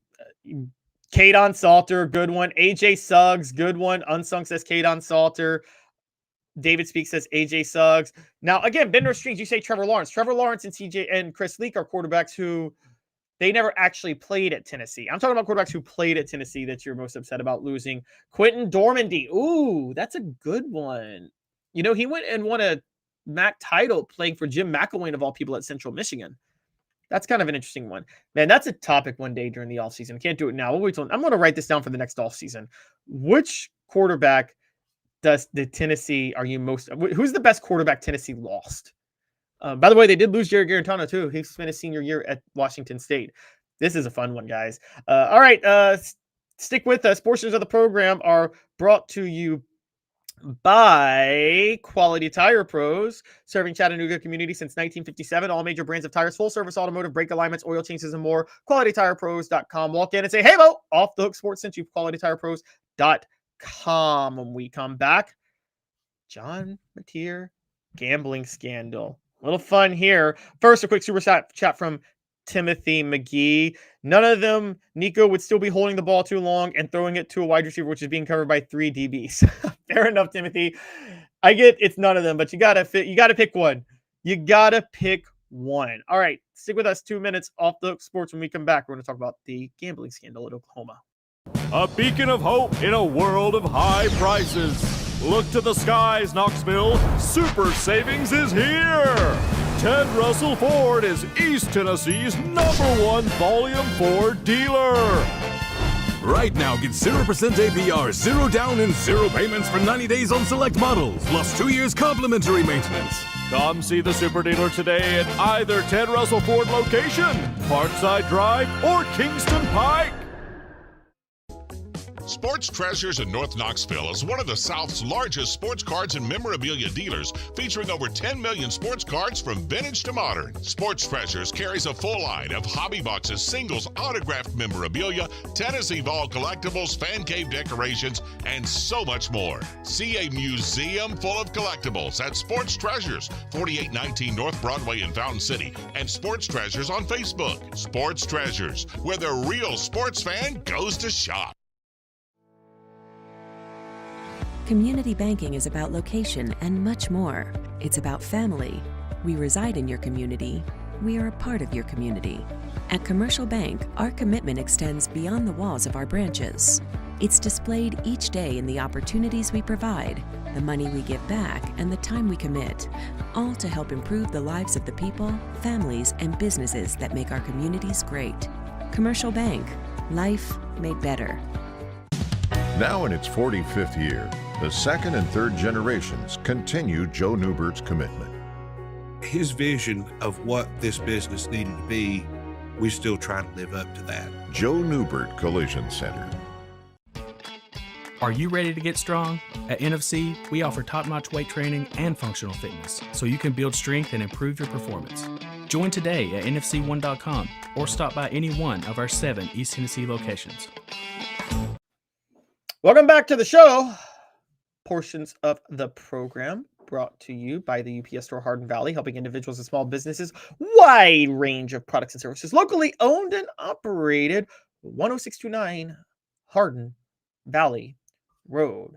Salter, good one. AJ Suggs, good one. Unsung says Kaidon Salter. David Speaks says AJ Suggs. Now, again, Bender Strings, you say Trevor Lawrence. Trevor Lawrence and CJ and Chris Leak are quarterbacks who they never actually played at Tennessee. I'm talking about quarterbacks who played at Tennessee that you're most upset about losing. Quentin Dormandy. Ooh, that's a good one. You know, he went and won a MAC title playing for Jim McElwain of all people at Central Michigan. That's kind of an interesting one. Man, that's a topic one day during the offseason. I can't do it now. We'll wait till I'm going to write this down for the next offseason. Which quarterback does the Tennessee are you most? Who's the best quarterback Tennessee lost? By the way, they did lose Jerry Garantano too. He spent his senior year at Washington State. This is a fun one, guys. All right, stick with us. Portions of the program are brought to you by Quality Tire Pros, serving Chattanooga community since 1957. All major brands of tires, full service automotive, brake alignments, oil changes, and more. QualityTirePros.com. Walk in and say, "Hey, Mo, Off the Hook Sports sent you." QualityTirePros.com. When we come back, John Mateer gambling scandal. A little fun here. First, a quick super chat from Timothy McGee. None of them, Nico would still be holding the ball too long and throwing it to a wide receiver, which is being covered by 3 DBs. Fair enough, Timothy. I get it's none of them, but you gotta pick one. You gotta pick one. All right, stick with us. 2 minutes off the sports. When we come back, we're going to talk about the gambling scandal at Oklahoma. A beacon of hope in a world of high prices. Look to the skies, Knoxville. Super savings is here. Ted Russell Ford is East Tennessee's #1 Volume 4 dealer. Right now, get 0% APR, 0 down, and 0 payments for 90 days on select models, plus 2 years complimentary maintenance. Come see the super dealer today at either Ted Russell Ford location, Parkside Drive, or Kingston Pike. Sports Treasures in North Knoxville is one of the South's largest sports cards and memorabilia dealers, featuring over 10 million sports cards from vintage to modern. Sports Treasures carries a full line of hobby boxes, singles, autographed memorabilia, Tennessee Vol collectibles, fan cave decorations, and so much more. See a museum full of collectibles at Sports Treasures, 4819 North Broadway in Fountain City, and Sports Treasures on Facebook. Sports Treasures, where the real sports fan goes to shop. Community banking is about location and much more. It's about family. We reside in your community. We are a part of your community. At Commercial Bank, our commitment extends beyond the walls of our branches. It's displayed each day in the opportunities we provide, the money we give back, and the time we commit, all to help improve the lives of the people, families, and businesses that make our communities great. Commercial Bank, life made better. Now in its 45th year, the second and third generations continue Joe Neubert's commitment. His vision of what this business needed to be, we still try to live up to that. Joe Neubert Collision Center. Are you ready to get strong? At NFC, we offer top-notch weight training and functional fitness, so you can build strength and improve your performance. Join today at nfc1.com or stop by any one of our 7 East Tennessee locations. Welcome back to the show. Portions of the program brought to you by the UPS store Hardin Valley, helping individuals and small businesses, wide range of products and services, locally owned and operated. 10629 Hardin Valley Road.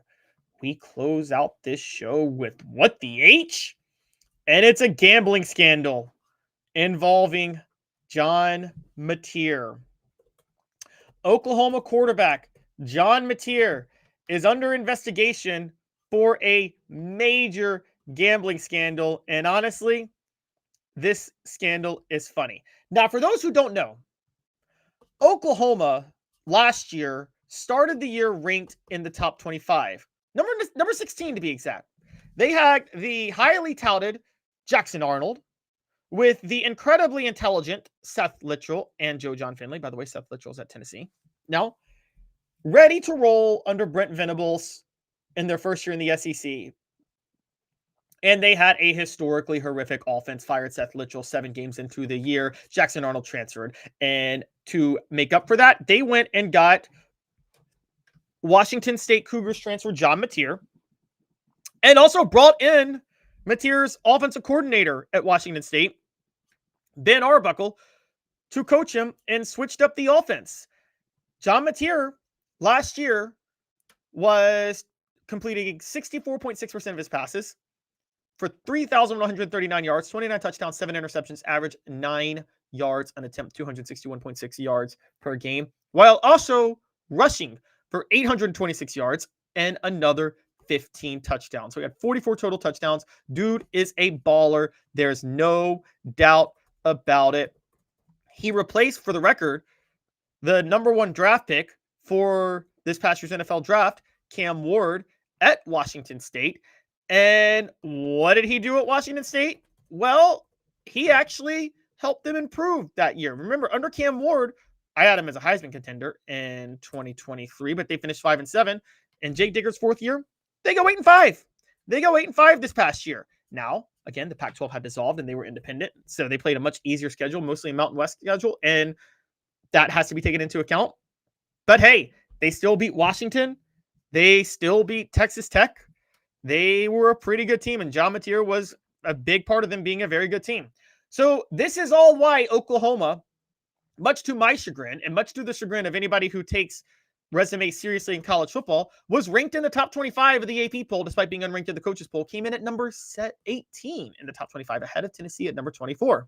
We close out this show with What the H? And it's a gambling scandal involving John Mateer. Oklahoma quarterback John Mateer is under investigation for a major gambling scandal. And honestly, this scandal is funny. Now, for those who don't know, Oklahoma last year started the year ranked in the top 25. Number 16 to be exact. They had the highly touted Jackson Arnold with the incredibly intelligent Seth Littrell and Joe John Finley. By the way, Seth Littrell's at Tennessee. Now, ready to roll under Brent Venables in their first year in the SEC. And they had a historically horrific offense, fired Seth Littrell 7 games into the year. Jackson Arnold transferred. And to make up for that, they went and got Washington State Cougars transfer John Mateer, and also brought in Mateer's offensive coordinator at Washington State, Ben Arbuckle, to coach him and switched up the offense. John Mateer last year was completing 64.6% of his passes for 3,139 yards, 29 touchdowns, 7 interceptions, average 9 yards an attempt, 261.6 yards per game, while also rushing for 826 yards and another 15 touchdowns. So he had 44 total touchdowns. Dude is a baller. There's no doubt about it. He replaced, for the record, the number 1 draft pick for this past year's NFL draft, Cam Ward, at Washington State. And what did he do at Washington State? Well, he actually helped them improve that year. Remember, under Cam Ward, I had him as a Heisman contender in 2023, but they finished 5-7. In Jake Digger's 4th year, they go 8-5. They go 8-5 this past year. Now, again, the Pac-12 had dissolved and they were independent, so they played a much easier schedule, mostly a Mountain West schedule, and that has to be taken into account. But hey, they still beat Washington. They still beat Texas Tech. They were a pretty good team, and John Mateer was a big part of them being a very good team. So this is all why Oklahoma, much to my chagrin, and much to the chagrin of anybody who takes resumes seriously in college football, was ranked in the top 25 of the AP poll, despite being unranked in the coaches poll, came in at number 18 in the top 25, ahead of Tennessee at number 24.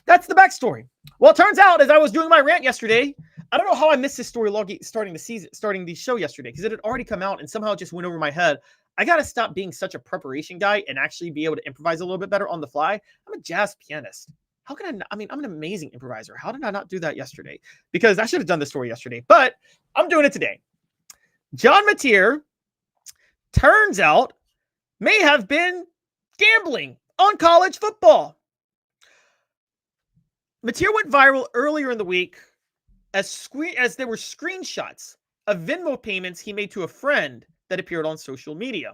That's the backstory. Well, it turns out, as I was doing my rant yesterday, I don't know how I missed this story starting the show yesterday, because it had already come out and somehow it just went over my head. I got to stop being such a preparation guy and actually be able to improvise a little bit better on the fly. I'm a jazz pianist. How can I not? I mean, I'm an amazing improviser. How did I not do that yesterday? Because I should have done the story yesterday, but I'm doing it today. John Mateer, turns out, may have been gambling on college football. Mateer went viral earlier in the week as there were screenshots of Venmo payments he made to a friend that appeared on social media.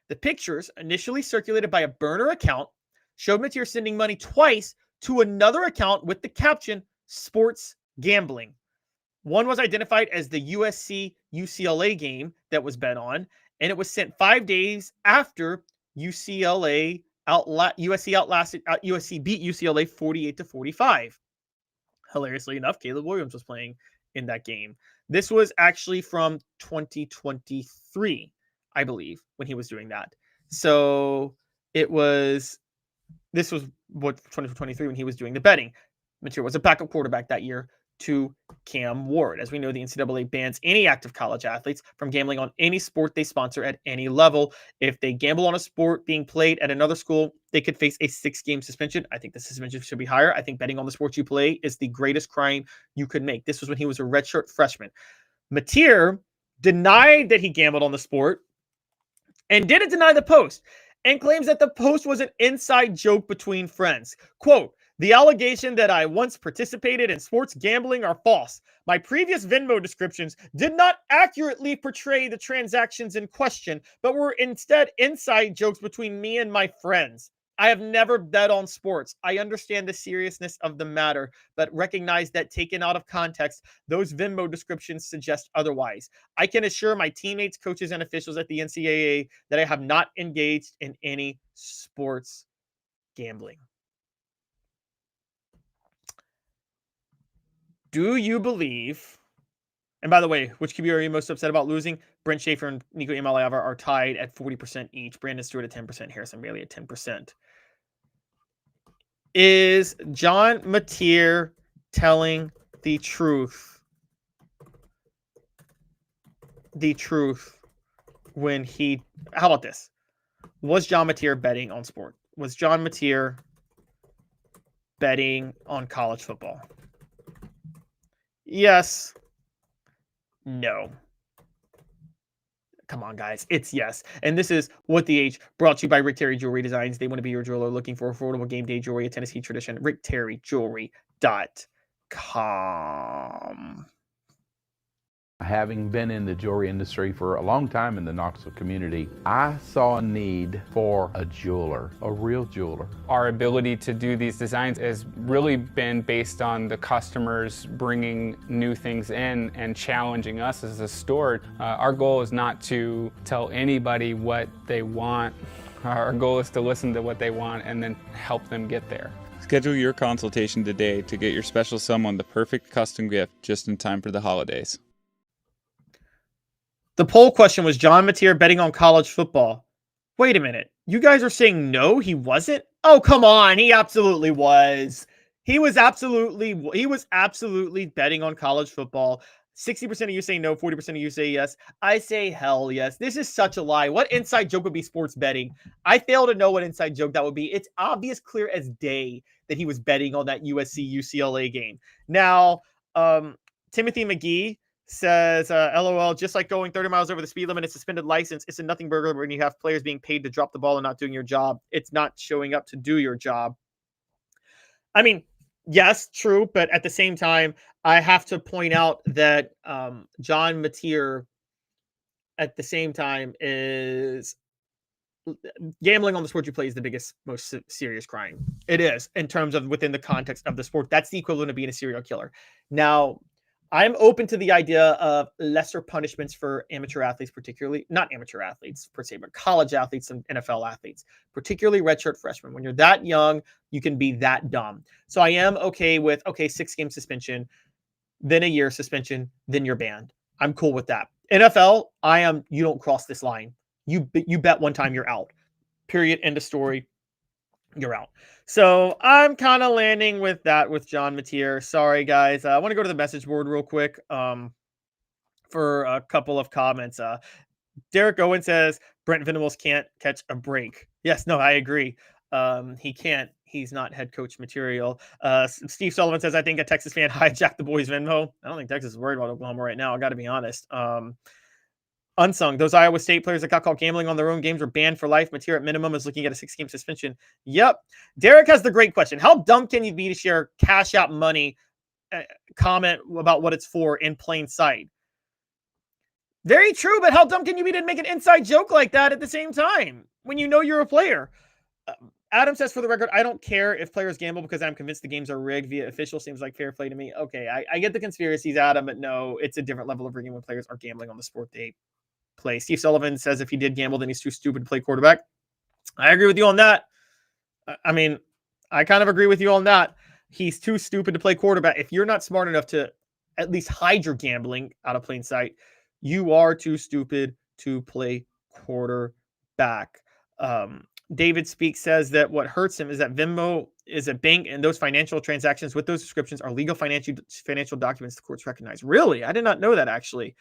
The pictures, initially circulated by a burner account, showed Matier sending money twice to another account with the caption, "Sports Gambling." One was identified as the USC-UCLA game that was bet on, and it was sent 5 days after USC beat UCLA 48-45. Hilariously enough, Caleb Williams was playing in that game. This was actually from 2023, I believe, when he was doing that. So this was 2023 when he was doing the betting. Matier was a backup quarterback that year to Cam Ward. As we know, the NCAA bans any active college athletes from gambling on any sport they sponsor at any level. If they gamble on a sport being played at another school, they could face a 6-game suspension. I think the suspension should be higher. I think betting on the sport you play is the greatest crime you could make. This was when he was a redshirt freshman. Matier denied that he gambled on the sport and didn't deny the post, and claims that the post was an inside joke between friends. Quote, "The allegation that I once participated in sports gambling are false. My previous Venmo descriptions did not accurately portray the transactions in question, but were instead inside jokes between me and my friends. I have never bet on sports. I understand the seriousness of the matter, but recognize that taken out of context, those Venmo descriptions suggest otherwise. I can assure my teammates, coaches, and officials at the NCAA that I have not engaged in any sports gambling." Do you believe, and by the way, which QB are you most upset about losing? Brent Schaefer and Nico Iamaleava are tied at 40% each. Brandon Stewart at 10%. Harrison Bailey at 10%. Is John Matier telling the truth? The truth when he... How about this? Was John Matier betting on sport? Was John Matier betting on college football? Yes. No. Come on, guys. It's yes. And this is What the H, brought to you by Rick Terry Jewelry Designs. They want to be your jeweler looking for affordable game day jewelry, a Tennessee tradition. RickTerryJewelry.com. Having been in the jewelry industry for a long time in the Knoxville community, I saw a need for a jeweler, a real jeweler. Our ability to do these designs has really been based on the customers bringing new things in and challenging us as a store. Our goal is not to tell anybody what they want. Our goal is to listen to what they want and then help them get there. Schedule your consultation today to get your special someone the perfect custom gift just in time for the holidays. The poll question was John Matier betting on college football. Wait a minute. You guys are saying no, he wasn't? Oh, come on. He absolutely was. He was absolutely betting on college football. 60% of you say no, 40% of you say yes. I say hell yes. This is such a lie. What inside joke would be sports betting? I fail to know what inside joke that would be. It's obvious, clear as day that he was betting on that USC-UCLA game. Now, Timothy McGee says, LOL, just like going 30 miles over the speed limit, a suspended license. It's a nothing burger when you have players being paid to drop the ball and not doing your job. It's not showing up to do your job. I mean, yes, true. But at the same time, I have to point out that John Matier, at the same time, is gambling on the sport you play is the biggest, most serious crime. It is, in terms of within the context of the sport. That's the equivalent of being a serial killer. Now, I'm open to the idea of lesser punishments for amateur athletes, particularly, not amateur athletes per se, but college athletes and NFL athletes, particularly redshirt freshmen. When you're that young, you can be that dumb. So I am okay with, 6-game suspension, then a year suspension, then you're banned. I'm cool with that. NFL, you don't cross this line. You bet one time, you're out. Period. End of story. You're out. So I'm kind of landing with that with John Matier. Sorry, guys. I want to go to the message board real quick for a couple of comments. Derek Owen says, Brent Venables can't catch a break. Yes, no, I agree. He can't. He's not head coach material. Steve Sullivan says, I think a Texas fan hijacked the boys' Venmo. I don't think Texas is worried about Oklahoma right now. I got to be honest. Unsung, those Iowa State players that got caught gambling on their own games were banned for life. Matier at minimum is looking at a 6-game suspension. Yep. Derek has the great question. How dumb can you be to share cash out money, comment about what it's for in plain sight? Very true, but how dumb can you be to make an inside joke like that at the same time when you know you're a player? Adam says, for the record, I don't care if players gamble because I'm convinced the games are rigged via official. Seems like fair play to me. Okay, I get the conspiracies, Adam, but no, it's a different level of rigging when players are gambling on the sport they play. Steve Sullivan says if he did gamble, then he's too stupid to play quarterback. I agree with you on that. I mean, I kind of agree with you on that. He's too stupid to play quarterback. If you're not smart enough to at least hide your gambling out of plain sight, you are too stupid to play quarterback. David Speaks says that what hurts him is that Venmo is a bank, and those financial transactions with those subscriptions are legal financial documents the courts recognize. Really? I did not know that, actually.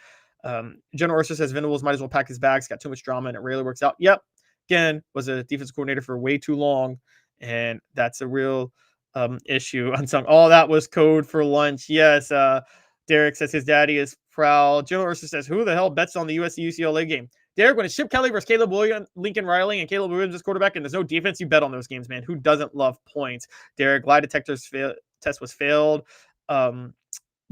General Ursa says Venables might as well pack his bags. Got too much drama, and it rarely works out. Yep. Again, was a defense coordinator for way too long, and that's a real issue. Unsung. Oh, that was code for lunch. Yes. Derek says his daddy is proud. General Ursa says, who the hell bets on the USC-UCLA game? Derek, when it's Chip Kelly versus Caleb Williams, Lincoln Riley, and Caleb Williams is quarterback, and there's no defense, you bet on those games, man. Who doesn't love points? Derek, lie detector's test was failed.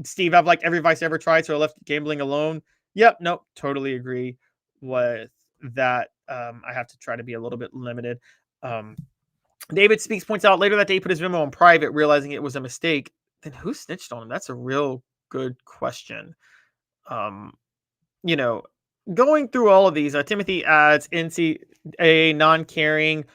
Steve, I've liked every vice I ever tried, so I left gambling alone. Yep, nope, totally agree with that. I have to try to be a little bit limited. David Speaks points out later that day he put his Venmo on private, realizing it was a mistake. Then who snitched on him? That's a real good question. Going through all of these, Timothy adds NCAA non-caring,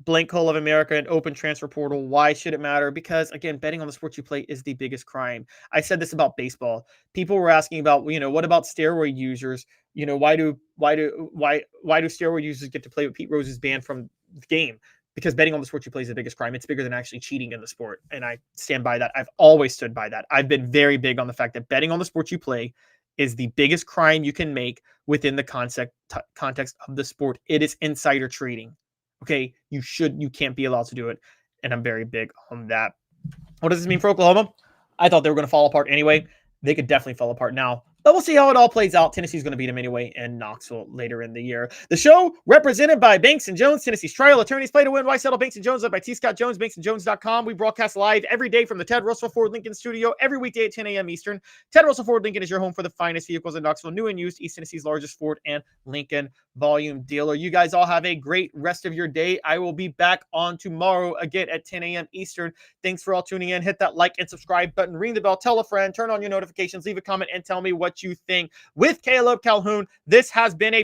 blank hole of America, and open transfer portal. Why should it matter? Because again, betting on the sports you play is the biggest crime. I said this about baseball. People were asking about, what about steroid users? Why do steroid users get to play with Pete Rose's banned from the game? Because betting on the sport you play is the biggest crime. It's bigger than actually cheating in the sport. And I stand by that. I've always stood by that. I've been very big on the fact that betting on the sport you play is the biggest crime you can make within the context of the sport. It is insider trading. Okay, you can't be allowed to do it. And I'm very big on that. What does this mean for Oklahoma? I thought they were going to fall apart anyway. They could definitely fall apart now. But we'll see how it all plays out. Tennessee's going to beat them anyway in Knoxville later in the year. The show represented by Banks & Jones, Tennessee's trial attorneys. Play to win. Why settle? Banks & Jones, led by T. Scott Jones, banksandjones.com. We broadcast live every day from the Ted Russell Ford Lincoln studio every weekday at 10 a.m. Eastern. Ted Russell Ford Lincoln is your home for the finest vehicles in Knoxville, new and used, East Tennessee's largest Ford and Lincoln volume dealer. You guys all have a great rest of your day. I will be back on tomorrow again at 10 a.m. Eastern. Thanks for all tuning in. Hit that like and subscribe button, ring the bell, tell a friend, turn on your notifications, leave a comment, and tell me what you think. With Caleb Calhoun, this has been a